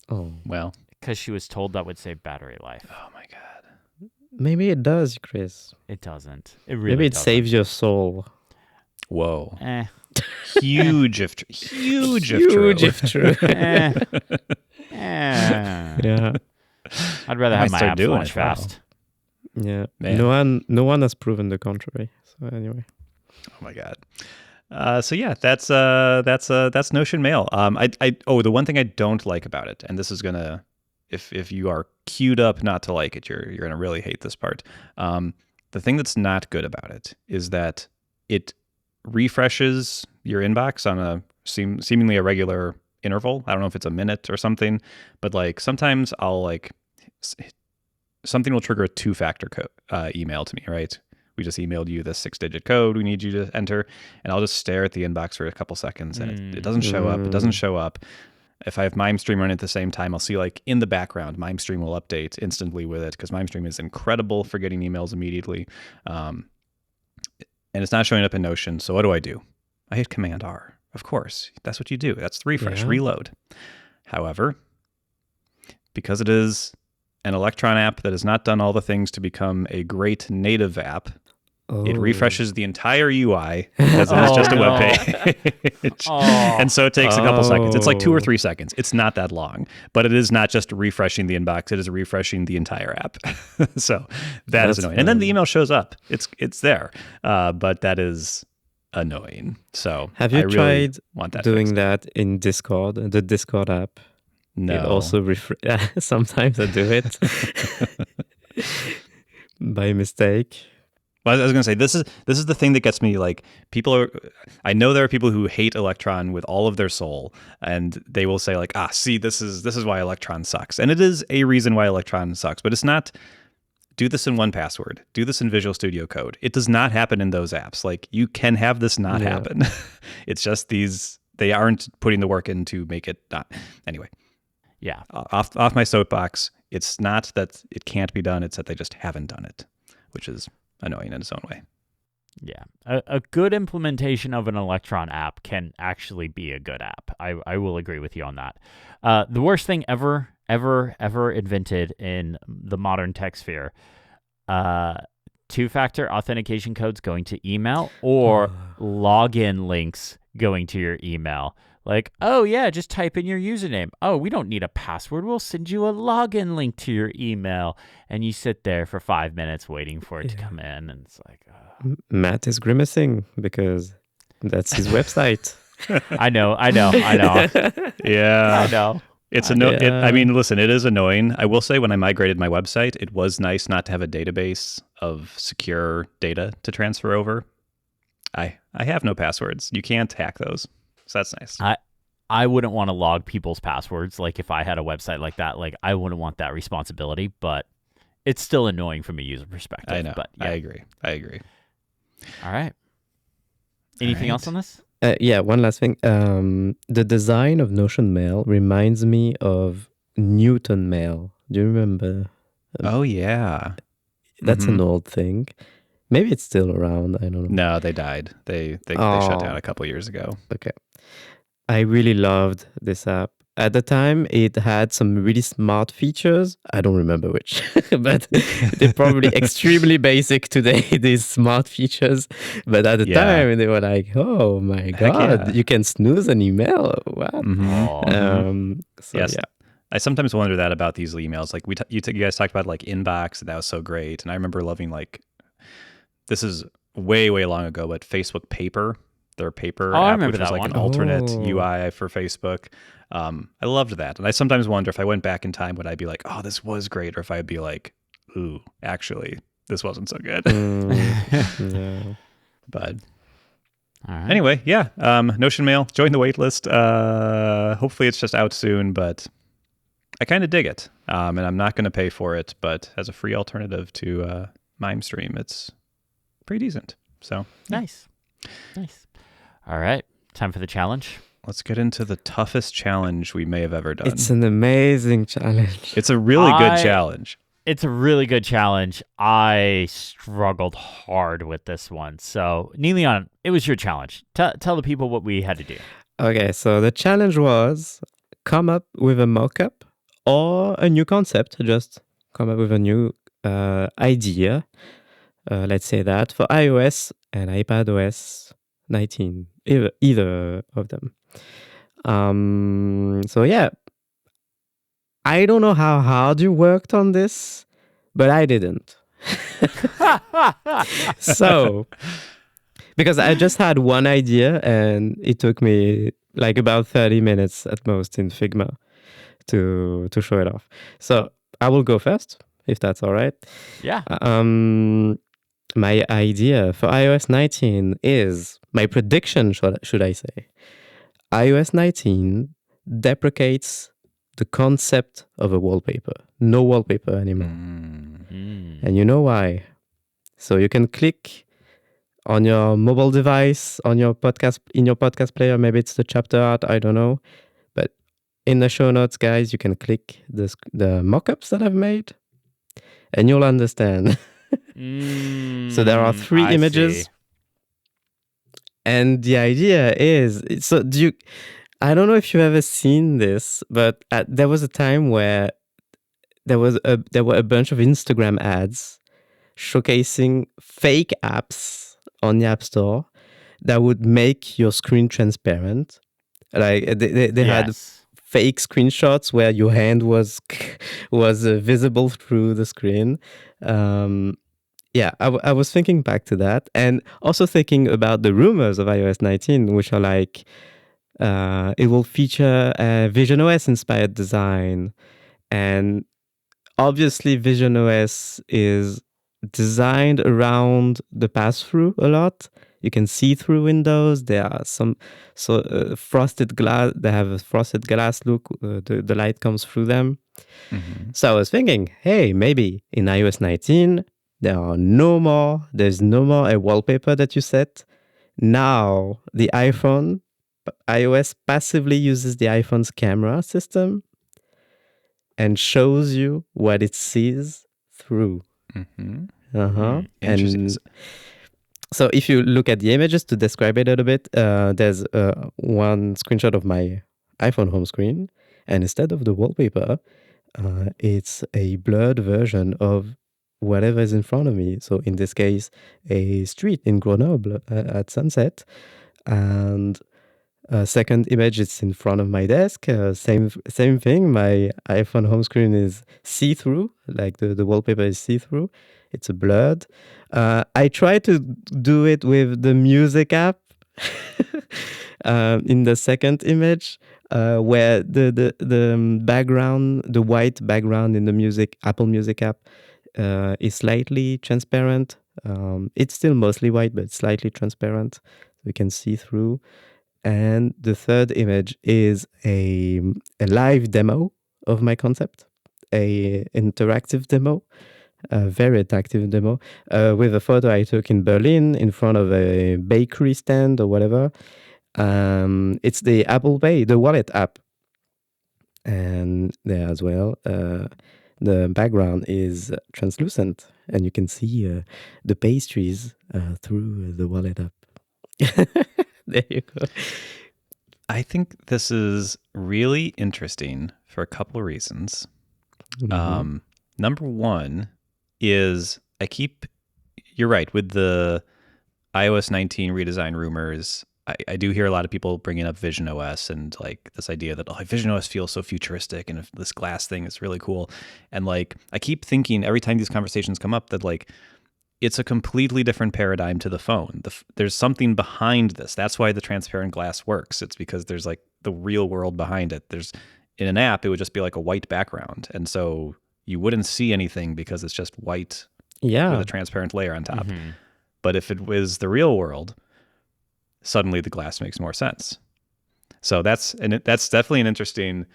Oh. Well. Because she was told that would save battery life. Oh my God. Maybe it does, Chris. It doesn't. It really Maybe it doesn't. saves your soul. Whoa. Huge if true. Yeah. I'd rather have my start apps doing launch it now. fast. Yeah. Man. No one has proven the contrary. So anyway. Oh my God. So yeah, that's Notion Mail. The one thing I don't like about it, and this is gonna, if you are queued up not to like it, you're gonna really hate this part. The thing that's not good about it is that it refreshes your inbox on a seemingly a regular interval. I don't know if it's a minute or something, but like sometimes I'll something will trigger a 2-factor email to me, right? We just emailed you this 6-digit code we need you to enter, and I'll just stare at the inbox for a couple seconds, and it doesn't show up. It doesn't show up. If I have MimeStream running at the same time, I'll see like in the background, MimeStream will update instantly with it because MimeStream is incredible for getting emails immediately. And it's not showing up in Notion. So what do? I hit Command R. Of course, that's what you do. That's the refresh, reload. However, because it is an Electron app that has not done all the things to become a great native app, it refreshes the entire UI because it is just a web page. And so it takes a couple seconds. It's like 2 or 3 seconds. It's not that long, but it is not just refreshing the inbox. It is refreshing the entire app. So that's annoying. And then the email shows up. It's there. But that is annoying. So have you tried doing fixed. that in Discord, the Discord app? No. It also sometimes I do it by mistake. Well, I was going to say, this is the thing that gets me. Like, I know there are people who hate Electron with all of their soul, and they will say like, see, this is why Electron sucks. And it is a reason why Electron sucks, but it's not, do this in 1Password, do this in Visual Studio Code. It does not happen in those apps. Like, you can have this not happen. It's just they aren't putting the work in to make it not. Anyway. Yeah. Off my soapbox. It's not that it can't be done. It's that they just haven't done it, which is annoying in its own way. Yeah. A good implementation of an Electron app can actually be a good app. I will agree with you on that. The worst thing ever invented in the modern tech sphere, 2-factor authentication codes going to email or login links going to your email. Like, oh yeah, just type in your username. Oh, we don't need a password. We'll send you a login link to your email. And you sit there for 5 minutes waiting for it to come in. And it's like... Matt is grimacing because that's his website. I know. Yeah. I know. It's I mean, listen, it is annoying. I will say when I migrated my website, it was nice not to have a database of secure data to transfer over. I have no passwords. You can't hack those. So that's nice. I wouldn't want to log people's passwords. Like if I had a website like that, like I wouldn't want that responsibility, but it's still annoying from a user perspective. I know. But yeah. I agree. All right. Anything else on this? Yeah, one last thing. The design of Notion Mail reminds me of Newton Mail. Do you remember Oh yeah. That's an old thing. Maybe it's still around. I don't know. No, they died. They shut down a couple years ago. Okay. I really loved this app. At the time, it had some really smart features. I don't remember which, but they're probably extremely basic today, these smart features. But at the time, they were like, oh my God, you can snooze an email. What? So, yes. yeah. I sometimes wonder that about these emails. Like you guys talked about like Inbox, and that was so great. And I remember loving this is way, way long ago, but Facebook Paper, their Paper app, which was like an alternate UI for Facebook. I loved that. And I sometimes wonder if I went back in time, would I be like, oh, this was great? Or if I'd be like, ooh, actually, this wasn't so good. Yeah. But anyway, yeah. Notion Mail, join the waitlist. Hopefully it's just out soon, but I kind of dig it. And I'm not going to pay for it, but as a free alternative to MimeStream, it's pretty decent. So nice. All right, time for the challenge. Let's get into the toughest challenge we may have ever done. It's an amazing challenge. It's a really good challenge. It's a really good challenge. I struggled hard with this one. So, Niléane, it was your challenge. Tell the people what we had to do. Okay, so the challenge was come up with a mock-up or a new concept. Just come up with a new idea. Let's say that for iOS and iPadOS 19, either of them. So yeah, I don't know how hard you worked on this, but I didn't. So, because I just had one idea and it took me like about 30 minutes at most in Figma to show it off. So I will go first, if that's all right. Yeah. My idea for iOS 19 is, my prediction, should I say, iOS 19 deprecates the concept of a wallpaper. No wallpaper anymore. And you know why? So you can click on your mobile device, in your podcast player, maybe it's the chapter art, I don't know. But in the show notes, guys, you can click the mockups that I've made and you'll understand. So there are 3 images. See. And the idea is, so I don't know if you've ever seen this, but there was a time where there were a bunch of Instagram ads showcasing fake apps on the App Store that would make your screen transparent. Like they had fake screenshots where your hand was visible through the screen. Yeah, I was thinking back to that, and also thinking about the rumors of iOS 19, which are like, it will feature a visionOS inspired design. And obviously visionOS is designed around the pass-through a lot. You can see through windows. There are some frosted glass. They have a frosted glass look. The light comes through them. So I was thinking, hey, maybe in iOS 19, there's no more a wallpaper that you set. Now the iOS passively uses the iPhone's camera system and shows you what it sees through. And so if you look at the images, to describe it a little bit, there's one screenshot of my iPhone home screen, and instead of the wallpaper, it's a blurred version of whatever is in front of me. So in this case, a street in Grenoble at sunset. And second image, it's in front of my desk. Same thing. My iPhone home screen is see-through, like the wallpaper is see-through. It's blurred. I try to do it with the music app in the second image, where the background, the white background in the Apple Music app, is slightly transparent. It's still mostly white, but slightly transparent. We can see through. And the third image is a live demo of my concept, a interactive demo, a very interactive demo, with a photo I took in Berlin in front of a bakery stand or whatever. It's the Apple Pay, the wallet app. And there as well. the background is translucent, and you can see the pastries through the wallet app. There you go. I think this is really interesting for a couple of reasons. Number one is you're right, with the iOS 19 redesign rumors, I do hear a lot of people bringing up Vision OS and like this idea that Vision OS feels so futuristic and this glass thing is really cool. And like I keep thinking every time these conversations come up that like it's a completely different paradigm to the phone. There's something behind this. That's why the transparent glass works. It's because there's like the real world behind it. In an app, it would just be like a white background. And so you wouldn't see anything because it's just white with a transparent layer on top. Mm-hmm. But if it was the real world, suddenly the glass makes more sense. So that's definitely an interesting,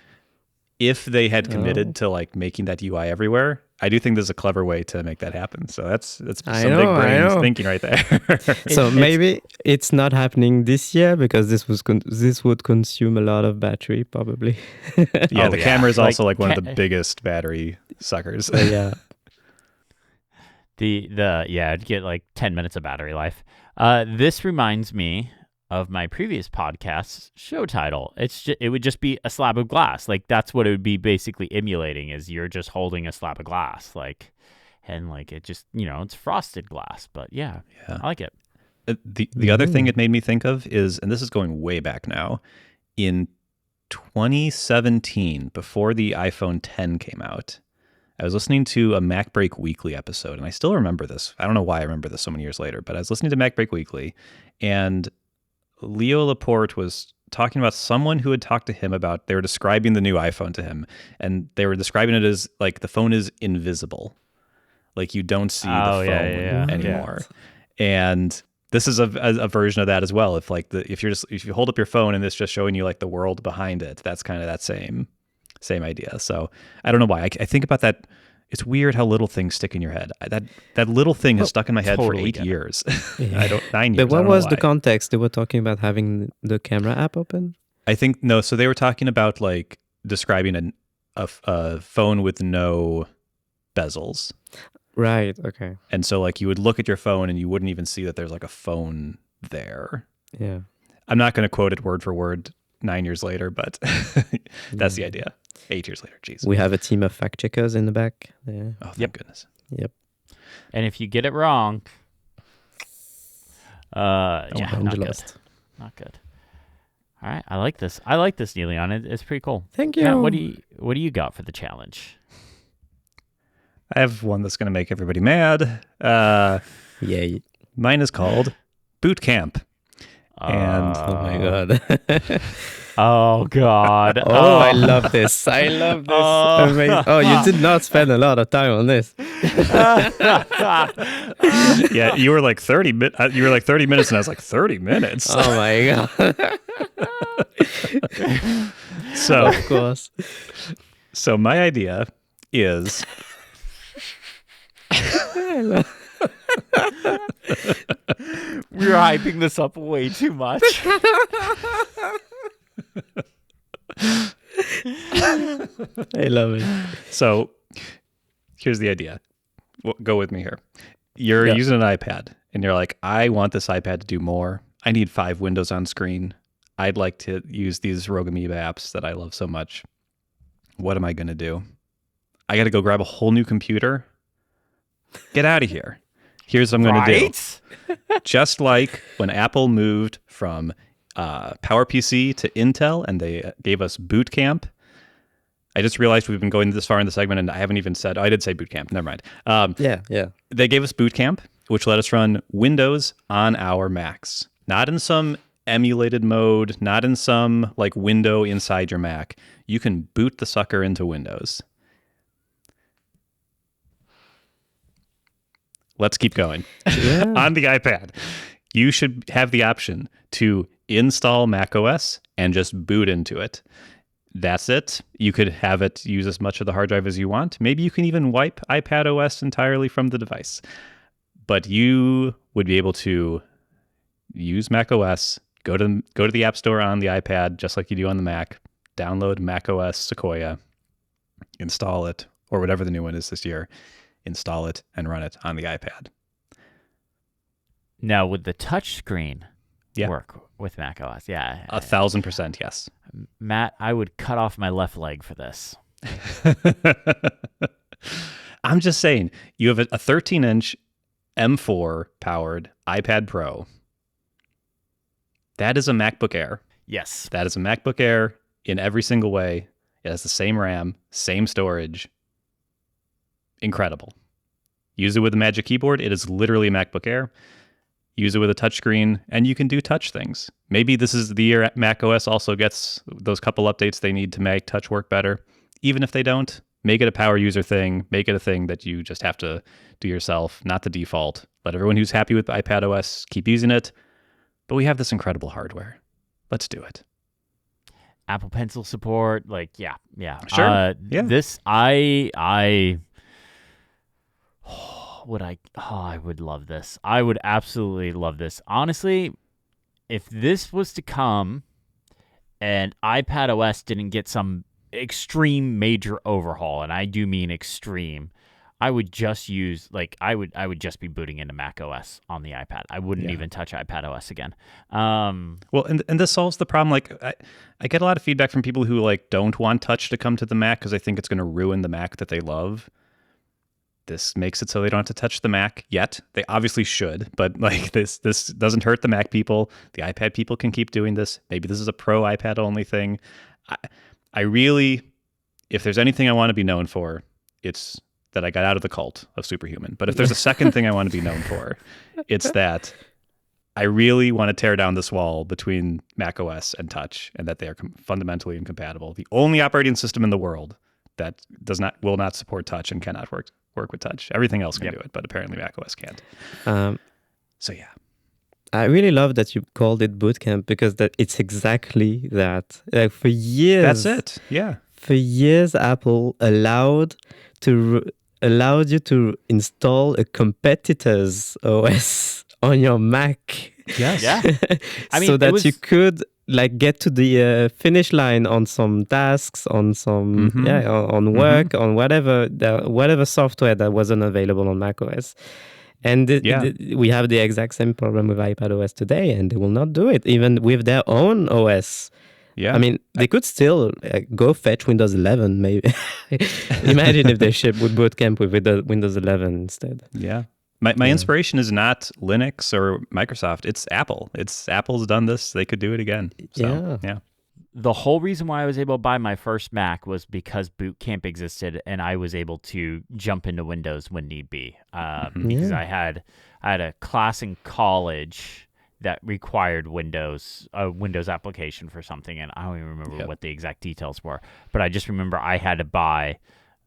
if they had committed to like making that UI everywhere, I do think there's a clever way to make that happen. So that's big brains thinking right there. So maybe it's not happening this year because this would consume a lot of battery probably. Yeah, the camera is also like one of the biggest battery suckers. Yeah. It'd get like 10 minutes of battery life. This reminds me of my previous podcast's show title. It would just be a slab of glass. Like that's what it would be basically emulating, is you're just holding a slab of glass, like, and like it just, it's frosted glass. But yeah. I like it. The other thing it made me think of is, and this is going way back now, in 2017, before the iPhone 10 came out, I was listening to a MacBreak Weekly episode, and I still remember this. I don't know why I remember this so many years later, but I was listening to MacBreak Weekly, and Leo Laporte was talking about someone who had talked to him they were describing the new iPhone to him, and they were describing it as like the phone is invisible. Like you don't see the phone anymore. Yeah. And this is a version of that as well. If you hold up your phone and it's just showing you like the world behind it, that's kind of that same idea. So I don't know why. I think about that. It's weird how little things stick in your head. That little thing has stuck in my head for 8 years. 9 years. But what was the context? They were talking about having the camera app open? I think, no. So they were talking about like describing a phone with no bezels. Right. Okay. And so like you would look at your phone and you wouldn't even see that there's like a phone there. Yeah. I'm not going to quote it word for word 9 years later, but that's the idea. 8 years later, jeez. We have a team of fact checkers in the back. Yeah. Oh, thank goodness. Yep. And if you get it wrong, not good. Not good. All right, I like this. Niléane. It's pretty cool. Thank you. Matt, what do you got for the challenge? I have one that's going to make everybody mad. Yay. Mine is called Boot Camp. And oh my god. Oh god. I love this. Amazing. Oh, you did not spend a lot of time on this. Yeah, you were like 30 minutes and I was like 30 minutes. Oh my god. So, of course. So my idea is we're hyping this up way too much. I love it. So here's the idea. Go with me here. You're using an iPad and you're like, I want this iPad to do more. I need 5 windows on screen. I'd like to use these Rogue Amoeba apps that I love so much. What am I going to do? I got to go grab a whole new computer. Get out of here. Here's what I'm going to do. Just like when Apple moved from PowerPC to Intel and they gave us Boot Camp. I just realized we've been going this far in the segment and I haven't even said, I did say Boot Camp. Never mind. Yeah. They gave us Boot Camp, which let us run Windows on our Macs. Not in some emulated mode, not in some like window inside your Mac. You can boot the sucker into Windows. Let's keep going. Yeah. On the iPad, you should have the option to install macOS and just boot into it. That's it. You could have it use as much of the hard drive as you want. Maybe you can even wipe iPadOS entirely from the device. But you would be able to use macOS, go to the App Store on the iPad, just like you do on the Mac, download macOS Sequoia, install it, or whatever the new one is this year, install it and run it on the iPad. Now, would the touch screen Yeah. work with macOS? Yeah. 1,000% yes. Matt, I would cut off my left leg for this. I'm just saying, you have a 13-inch M4 powered iPad Pro. That is a MacBook Air. Yes. That is a MacBook Air in every single way. It has the same RAM, same storage. Incredible. Use it with a Magic Keyboard. It is literally a MacBook Air. Use it with a touchscreen, and you can do touch things. Maybe this is the year macOS also gets those couple updates they need to make touch work better. Even if they don't, make it a power user thing. Make it a thing that you just have to do yourself, not the default. Let everyone who's happy with iPadOS keep using it. But we have this incredible hardware. Let's do it. Apple Pencil support, yeah. Sure. Yeah. This, I would love this. I would absolutely love this. Honestly, if this was to come and iPadOS didn't get some extreme major overhaul, and I do mean extreme, I would just use I would just be booting into macOS on the iPad. I wouldn't even touch iPadOS again. Well, and this solves the problem. I get a lot of feedback from people who don't want touch to come to the Mac because they think it's going to ruin the Mac that they love. This makes it so they don't have to touch the Mac yet. They obviously should, but this doesn't hurt the Mac people. The iPad people can keep doing this. Maybe this is a pro iPad only thing. I really, if there's anything I want to be known for, it's that I got out of the cult of superhuman. But if there's a second thing I want to be known for, it's that I really want to tear down this wall between macOS and touch, and that they are fundamentally incompatible. The only operating system in the world that will not support touch and cannot work with touch. Everything else can do it, but apparently macOS can't. So yeah. I really love that you called it bootcamp, because it's exactly that. For years, that's it. Yeah. For years, Apple allowed you to install a competitor's OS on your Mac. Yes. Yeah. So that you could get to the finish line on some tasks, on some on work, on whatever software that wasn't available on macOS. And we have the exact same problem with iPadOS today, and they will not do it even with their own OS. Yeah, I mean, they could still go fetch Windows 11, maybe. Imagine if they ship with Bootcamp with Windows 11 instead. Yeah. My inspiration is not Linux or Microsoft. It's Apple. Apple's done this. They could do it again. So, yeah. The whole reason why I was able to buy my first Mac was because Boot Camp existed, and I was able to jump into Windows when need be. Because I had a class in college that required a Windows application for something, and I don't even remember what the exact details were. But I just remember I had to buy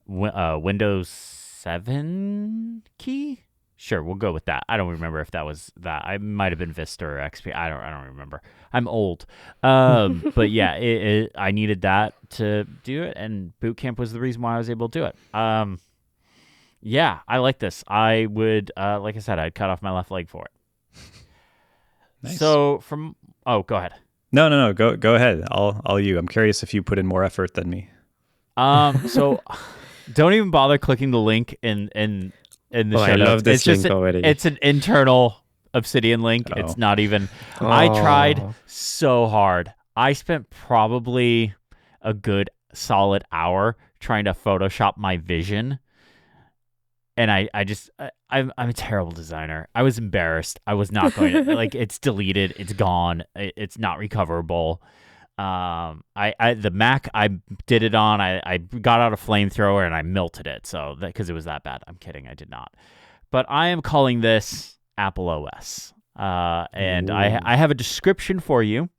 Windows 7 key. Sure, we'll go with that. I don't remember if that was that. I might have been Vista or XP. I don't remember. I'm old. But yeah, I needed that to do it, and Boot Camp was the reason why I was able to do it. Yeah, I like this. I would, like I said, I'd cut off my left leg for it. Nice. So go ahead. No. Go ahead. All you. I'm curious if you put in more effort than me. So don't even bother clicking the link in the show I notes. love this link already. It's an internal Obsidian link. Oh. It's not even. I tried so hard. I spent probably a good solid hour trying to Photoshop my vision. And I'm a terrible designer. I was embarrassed. I was not going to, it's deleted. It's gone. It's not recoverable. The Mac I did it on, I got out a flamethrower and I melted it. So because it was that bad. I'm kidding. I did not. But I am calling this AppleOS. And I have a description for you.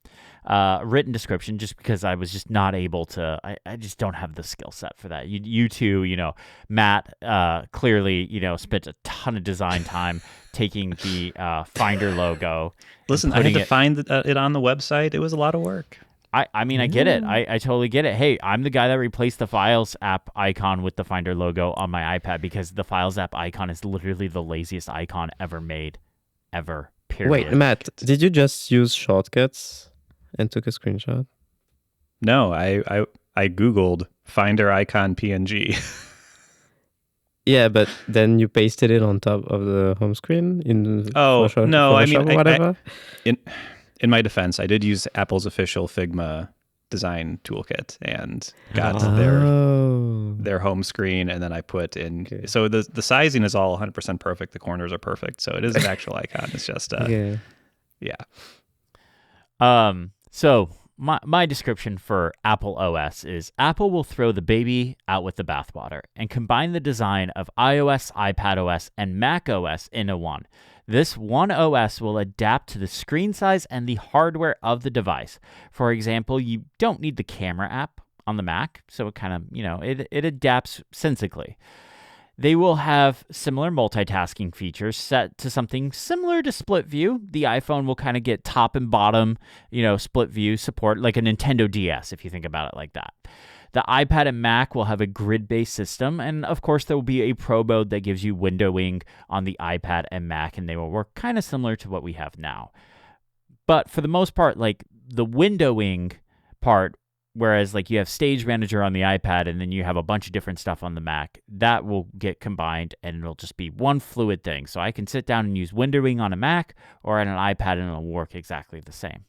Written description, just because I was just not able to. I just don't have the skill set for that. You two, Matt clearly, spent a ton of design time taking the Finder logo. Listen, I had to find it on the website. It was a lot of work. I mean, I get it. I totally get it. Hey, I'm the guy that replaced the Files app icon with the Finder logo on my iPad, because the Files app icon is literally the laziest icon ever made, ever. Period. Wait, Matt, did you just use shortcuts and took a screenshot? No, I Googled Finder icon PNG. Yeah, but then you pasted it on top of the home screen in Oh no, I mean, Photoshop or whatever. in in my defense, I did use Apple's official Figma design toolkit and got Oh, their home screen, and then I put in. okay. So the sizing is all 100% perfect. The corners are perfect. So it is an actual icon. It's just Okay. yeah. So my description for Apple OS is Apple will throw the baby out with the bathwater and combine the design of iOS, iPadOS, and macOS into one. This one OS will adapt to the screen size and the hardware of the device. For example, you don't need the camera app on the Mac, so it kind of, it adapts sensibly. They will have similar multitasking features set to something similar to split view. The iPhone will kind of get top and bottom, split view support, like a Nintendo DS, if you think about it like that. The iPad and Mac will have a grid-based system, and of course there will be a Pro mode that gives you windowing on the iPad and Mac, and they will work kind of similar to what we have now. But for the most part, like the windowing part, whereas like you have Stage Manager on the iPad and then you have a bunch of different stuff on the Mac, that will get combined and it'll just be one fluid thing. So I can sit down and use windowing on a Mac or on an iPad and it'll work exactly the same.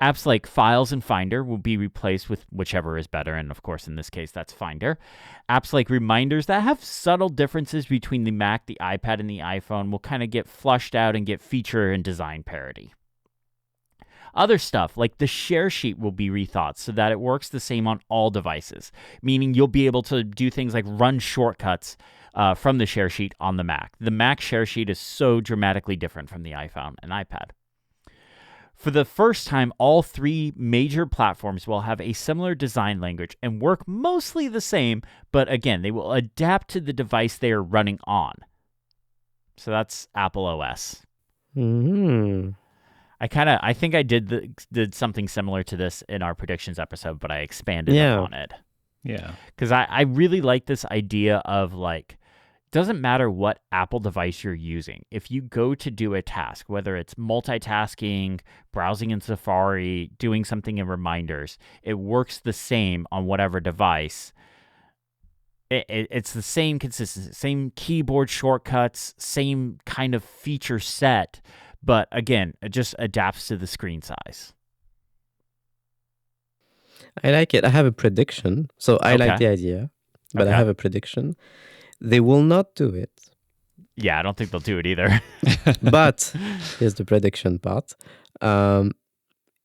Apps like Files and Finder will be replaced with whichever is better, and of course in this case that's Finder. Apps like Reminders that have subtle differences between the Mac, the iPad, and the iPhone will kind of get flushed out and get feature and design parity. Other stuff like the share sheet will be rethought so that it works the same on all devices, meaning you'll be able to do things like run shortcuts from the share sheet on the Mac. The Mac share sheet is so dramatically different from the iPhone and iPad. For the first time, all three major platforms will have a similar design language and work mostly the same, but again, they will adapt to the device they are running on. So that's Apple OS. Mm-hmm. I think I did something similar to this in our predictions episode, but I expanded upon it. Yeah. Because I really like this idea of like, doesn't matter what Apple device you're using. If you go to do a task, whether it's multitasking, browsing in Safari, doing something in Reminders, it works the same on whatever device. It's the same consistency, same keyboard shortcuts, same kind of feature set. But again, it just adapts to the screen size. I like it. I have a prediction. So I like the idea, but I have a prediction. They will not do it. Yeah, I don't think they'll do it either. But here's the prediction part.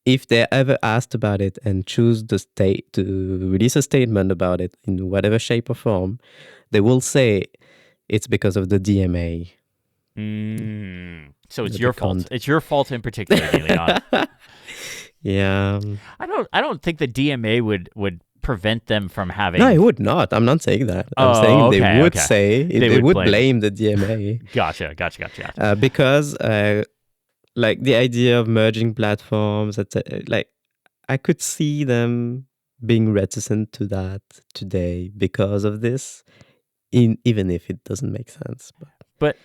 If they're ever asked about it and choose the state to release a statement about it in whatever shape or form, they will say it's because of the DMA. So it's your fault. It's your fault in particular, Niléane. Yeah. I don't think the DMA would prevent them from having. No, it would not. I'm not saying that. I'm saying they would say they would blame the DMA. Gotcha. Because like the idea of merging platforms, like I could see them being reticent to that today because of this, even if it doesn't make sense. But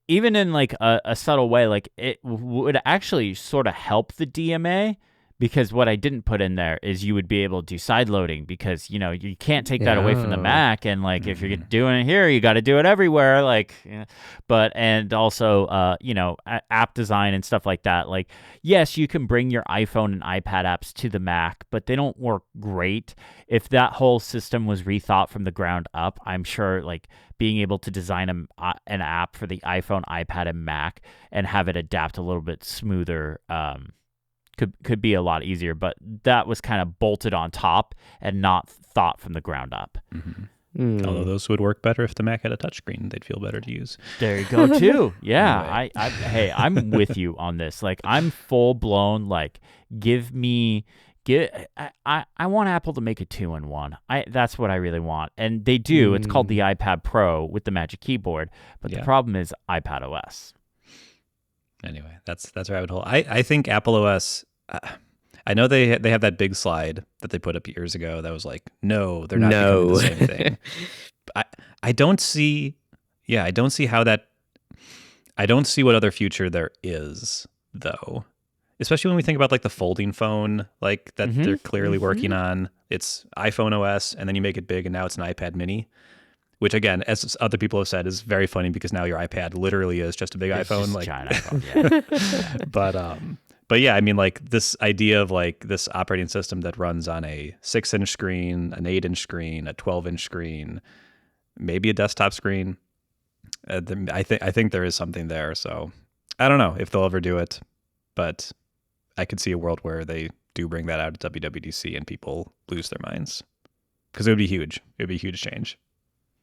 even in like a subtle way, like it would actually sort of help the DMA, because what I didn't put in there is you would be able to do side loading, because you can't take that away from the Mac, and like if you're doing it here, you got to do it everywhere. Like, but and also app design and stuff like that. Like, yes, you can bring your iPhone and iPad apps to the Mac, but they don't work great. If that whole system was rethought from the ground up, I'm sure like being able to design an app for the iPhone, iPad, and Mac and have it adapt a little bit smoother could be a lot easier. But that was kind of bolted on top and not thought from the ground up. Mm-hmm. Although those would work better if the Mac had a touchscreen, they'd feel better to use. There you go too. Yeah, anyway. Hey, I'm with you on this. Like, I'm full blown. Like, I want Apple to make a 2-in-1. That's what I really want, and they do. It's called the iPad Pro with the Magic Keyboard, but the problem is iPadOS. Anyway, that's a rabbit hole. I think AppleOS. I know they have that big slide that they put up years ago that was like, no, they're not becoming the same thing. I don't see. Yeah, I don't see how that. I don't see what other future there is, though. Especially when we think about like the folding phone, like that they're clearly working on. It's iPhone OS, and then you make it big, and now it's an iPad Mini. which again, as other people have said, is very funny because now your iPad literally is just a big It's iPhone. just a Like, giant iPhone, yeah. but yeah, I mean, like this idea of like this operating system that runs on a 6-inch screen, an 8-inch screen, a 12-inch screen, maybe a desktop screen. I think there is something there. So I don't know if they'll ever do it, but I could see a world where they do bring that out at WWDC and people lose their minds, because it would be huge. It would be a huge change.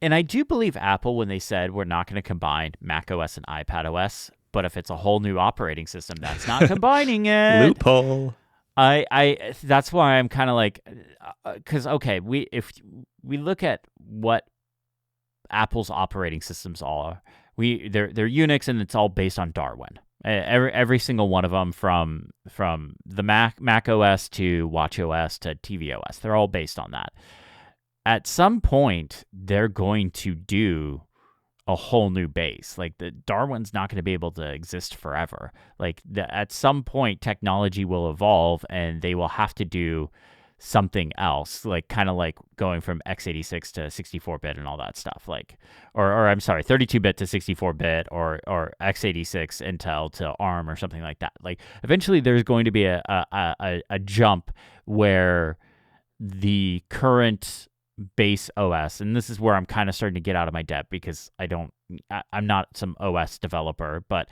And I do believe Apple, when they said we're not going to combine macOS and iPadOS, but if it's a whole new operating system, that's not combining it. Loophole. I that's why I'm kind of like, because okay, if we look at what Apple's operating systems are, they're Unix, and it's all based on Darwin. Every single one of them, from the Mac OS to watchOS to tvOS, they're all based on that. At some point, they're going to do a whole new base. Like, the Darwin's not going to be able to exist forever. Like, at some point, technology will evolve, and they will have to do something else, like kind of like going from x86 to 64-bit and all that stuff, like, or I'm sorry, 32-bit to 64-bit, or x86 Intel to ARM or something like that. Like, eventually there's going to be a jump where the current base OS, and this is where I'm kind of starting to get out of my depth, because I'm not some OS developer, but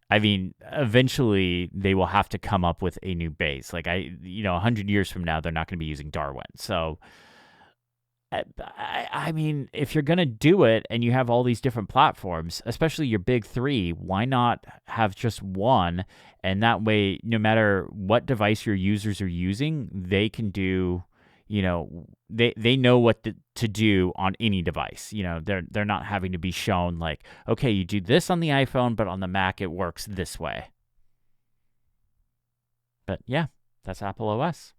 I mean, eventually they will have to come up with a new base. Like, 100 years from now, they're not going to be using Darwin. So, I mean, if you're going to do it and you have all these different platforms, especially your big three, why not have just one? And that way, no matter what device your users are using, they can do, they know what to do on any device. They're not having to be shown like, okay, you do this on the iPhone, but on the Mac it works this way. But yeah, that's AppleOS.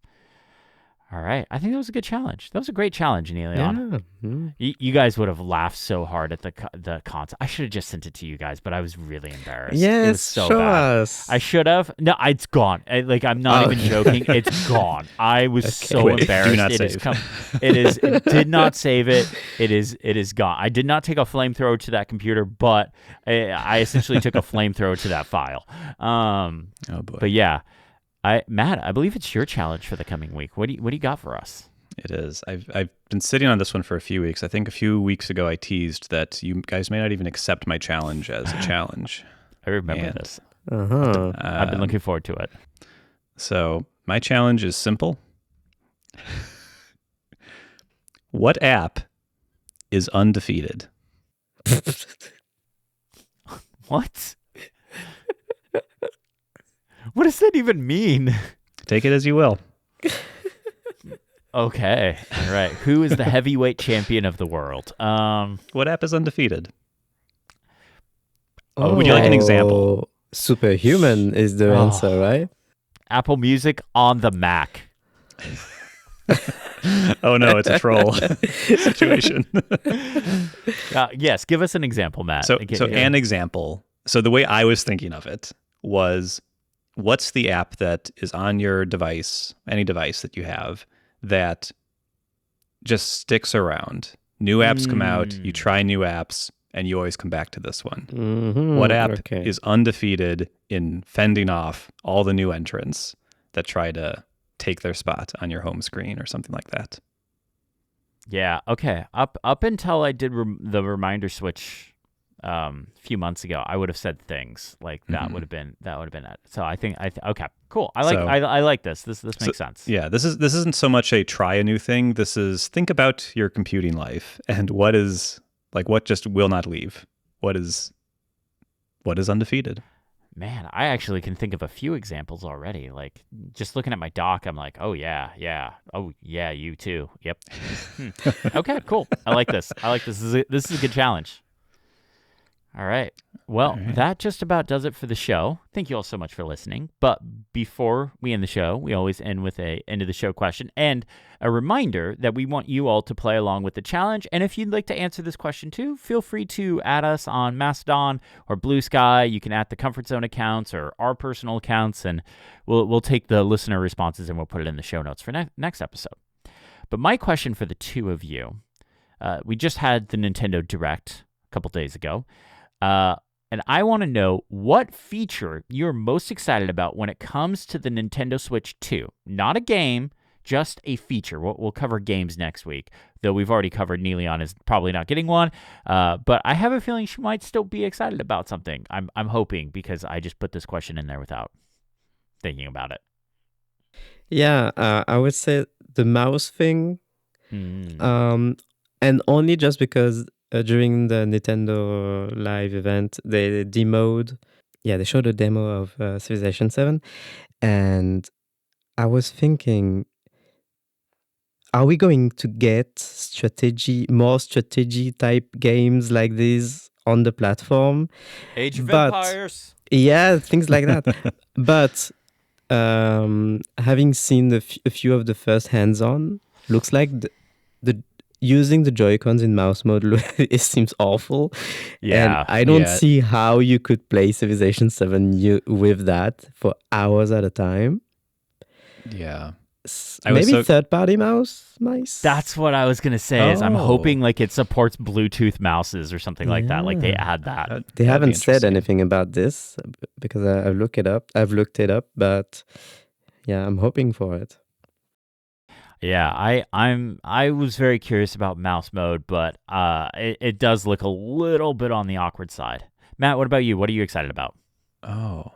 All right. I think that was a good challenge. That was a great challenge, Niléane. Yeah. Mm. You guys would have laughed so hard at the concept. I should have just sent it to you guys, but I was really embarrassed. It was Yes, so show bad. us. I should have. No, it's gone. I'm not even joking. It's gone. I was so Quick, embarrassed. do not It save. It did not save it. It is gone. I did not take a flamethrower to that computer, but I essentially took a flamethrower to that file. Oh boy. But yeah. Matt, I believe it's your challenge for the coming week. What do you got for us? It is. I've been sitting on this one for a few weeks. I think a few weeks ago I teased that you guys may not even accept my challenge as a challenge. I remember this. Uh-huh. I've been looking forward to it. So my challenge is simple. What app is undefeated? What? What does that even mean? Take it as you will. Okay. All right. Who is the heavyweight champion of the world? What app is undefeated? Oh, would you like an example? Superhuman is the answer, right? Apple Music on the Mac. Oh no, it's a troll situation. Yes, give us an example, Matt. So an example. So the way I was thinking of it was, what's the app that is on your device, any device that you have, that just sticks around? New apps come out, you try new apps, and you always come back to this one. Mm-hmm. What app is undefeated in fending off all the new entrants that try to take their spot on your home screen or something like that? Yeah. Okay. Up until I did the reminder switch a few months ago, I would have said things like that. Would have been it. So I think okay, cool. I like this. This makes sense. Yeah, this isn't so much a try a new thing. This is think about your computing life and what just will not leave. What is undefeated? Man, I actually can think of a few examples already. Like, just looking at my doc, I'm like, oh yeah, you too. Yep. Okay, cool. I like this. This is a good challenge. All right. Well, that just about does it for the show. Thank you all so much for listening. But before we end the show, we always end with a end of the show question and a reminder that we want you all to play along with the challenge. And if you'd like to answer this question too, feel free to add us on Mastodon or Blue Sky. You can add the Comfort Zone accounts or our personal accounts, and we'll take the listener responses and we'll put it in the show notes for next episode. But my question for the two of you, we just had the Nintendo Direct a couple days ago. And I want to know what feature you're most excited about when it comes to the Nintendo Switch 2. Not a game, just a feature. We'll cover games next week, though we've already covered Niléane is probably not getting one. But I have a feeling she might still be excited about something. I'm hoping, because I just put this question in there without thinking about it. Yeah, I would say the mouse thing, and only just because during the Nintendo Live event, they demoed, they showed a demo of Civilization 7, and I was thinking, are we going to get more strategy type games like this on the platform? Age of But- Empires. Yeah, things like that. But having seen a few of the first hands-on, looks like the using the Joy-Cons in mouse mode it seems awful. Yeah. And I don't Yeah. see how you could play Civilization 7 with that for hours at a time. Yeah. I was Maybe so- third-party mice. That's what I was going to say, is I'm Oh. hoping like it supports Bluetooth mouses or something like that. Like they Yeah. add that. They That'd be haven't said interesting. anything about this because I've looked it up. But yeah, I'm hoping for it. Yeah, I was very curious about mouse mode, but it does look a little bit on the awkward side. Matt, what about you? What are you excited about? Oh,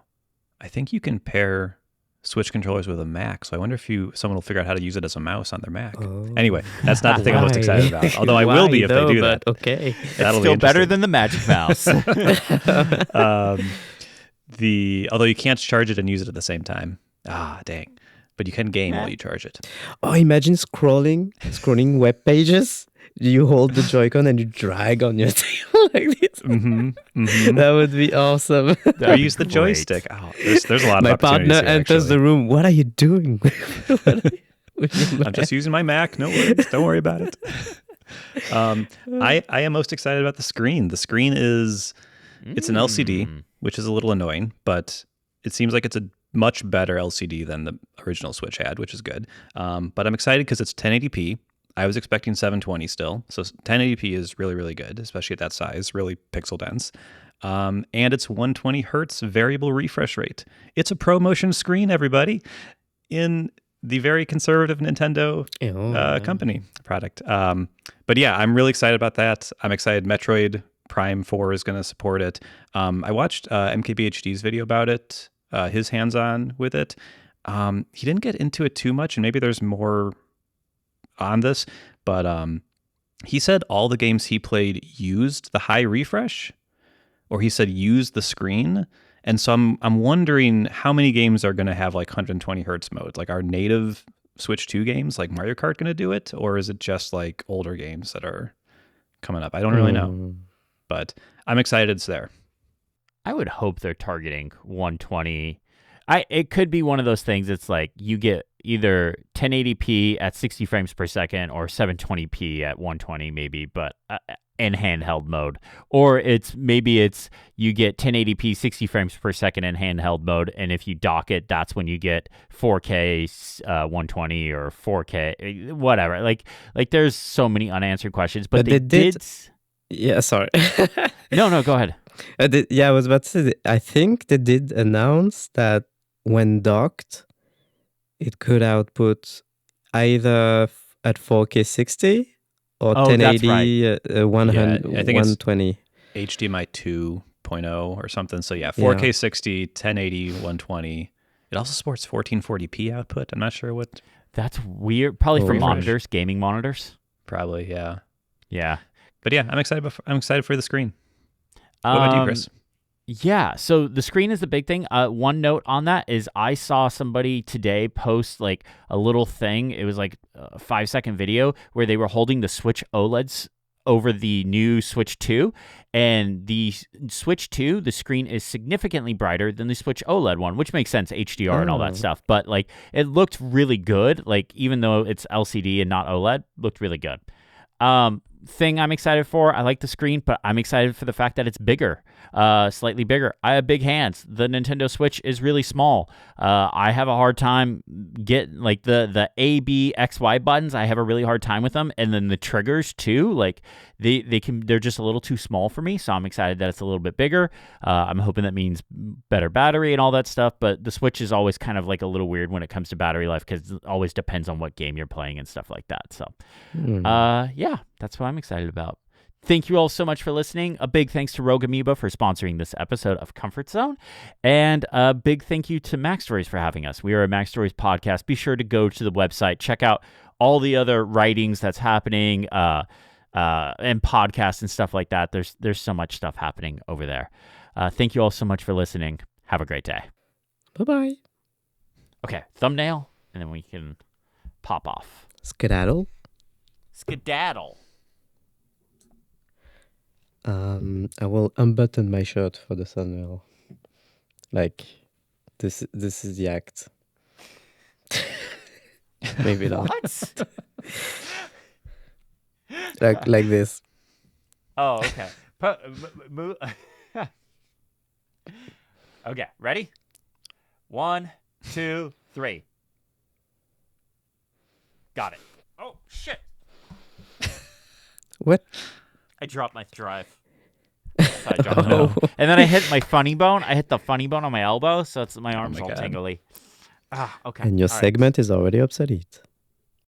I think you can pair Switch controllers with a Mac. So I wonder if someone will figure out how to use it as a mouse on their Mac. Oh. Anyway, that's not the thing I'm most Why? excited about. Although I will be Why if though, they do but that. Okay. That'll It's be still better interesting. than the Magic Mouse. Although you can't charge it and use it at the same time. Ah, dang. But you can game while you charge it. Oh, imagine scrolling web pages. You hold the Joy-Con and you drag on your table like this. Mm-hmm. Mm-hmm. That would be awesome. Or use the joystick. Oh, there's a lot of My opportunities partner here, enters actually. the room. What are you doing? With your I'm just using my Mac. No worries. Don't worry about it. I am most excited about the screen. The screen it's an LCD, which is a little annoying, but it seems like it's a much better LCD than the original Switch had, which is good. But I'm excited because it's 1080p. I was expecting 720 still. So 1080p is really, really good, especially at that size, really pixel dense. And it's 120 hertz variable refresh rate. It's a ProMotion screen, everybody, in the very conservative Nintendo company product. But yeah, I'm really excited about that. I'm excited Metroid Prime 4 is going to support it. I watched MKBHD's video about it, his hands-on with it. He didn't get into it too much, and maybe there's more on this, but he said all the games he played used the high refresh, or he said used the screen. And so I'm wondering how many games are going to have like 120 hertz mode. Like, are native Switch 2 games like Mario Kart going to do it, or is it just like older games that are coming up? I don't really know, but I'm excited it's there. I would hope they're targeting 120. It could be one of those things. It's like you get either 1080p at 60 frames per second or 720p at 120 maybe, but in handheld mode. Or maybe you get 1080p 60 frames per second in handheld mode, and if you dock it, that's when you get 4K 120 or 4K whatever. Like there's so many unanswered questions, but they did. Yeah, sorry. No, go ahead. I was about to say, I think they did announce that when docked, it could output either at 4K 60 or 1080 100, I think it's 120. HDMI 2.0 or something. So yeah, 4K Yeah. 60, 1080, 120. It also supports 1440p output. I'm not sure what. That's weird. Probably for Refresh. monitors, gaming monitors. Probably, yeah. Yeah. But yeah, I'm excited for the screen. What about you, Chris? Yeah, so the screen is the big thing. One note on that is I saw somebody today post like a little thing. It was like a 5-second video where they were holding the Switch OLEDs over the new Switch 2. And the Switch 2, the screen is significantly brighter than the Switch OLED one, which makes sense, HDR and all that stuff. But like it looked really good. Like even though it's LCD and not OLED, looked really good. thing I'm excited for. I like the screen, but I'm excited for the fact that it's bigger, slightly bigger. I have big hands. The Nintendo Switch is really small. I have a hard time getting like the A, B, X, Y buttons. I have a really hard time with them, and then the triggers too. Like they're just a little too small for me. So I'm excited that it's a little bit bigger. I'm hoping that means better battery and all that stuff. But the Switch is always kind of like a little weird when it comes to battery life because it always depends on what game you're playing and stuff like that. So, yeah, that's what I'm excited about. Thank you all so much for listening. A big thanks to Rogue Amoeba for sponsoring this episode of Comfort Zone. And a big thank you to Mac Stories for having us. We are a Mac Stories podcast. Be sure to go to the website, check out all the other writings that's happening, and podcasts and stuff like that. There's so much stuff happening over there. Thank you all so much for listening. Have a great day. Bye-bye. Okay, thumbnail, and then we can pop off. Skedaddle. Skedaddle. I will unbutton my shirt for the thumbnail. Like, this is the act. Maybe not. What? like this. Oh, okay. Okay, ready? 1, 2, 3. Got it. Oh, shit. What? I dropped my drive. I dropped it out. And then I hit my funny bone. I hit the funny bone on my elbow, so it's my arm's all God. tingly. Okay. And your all right. segment is already obsolete.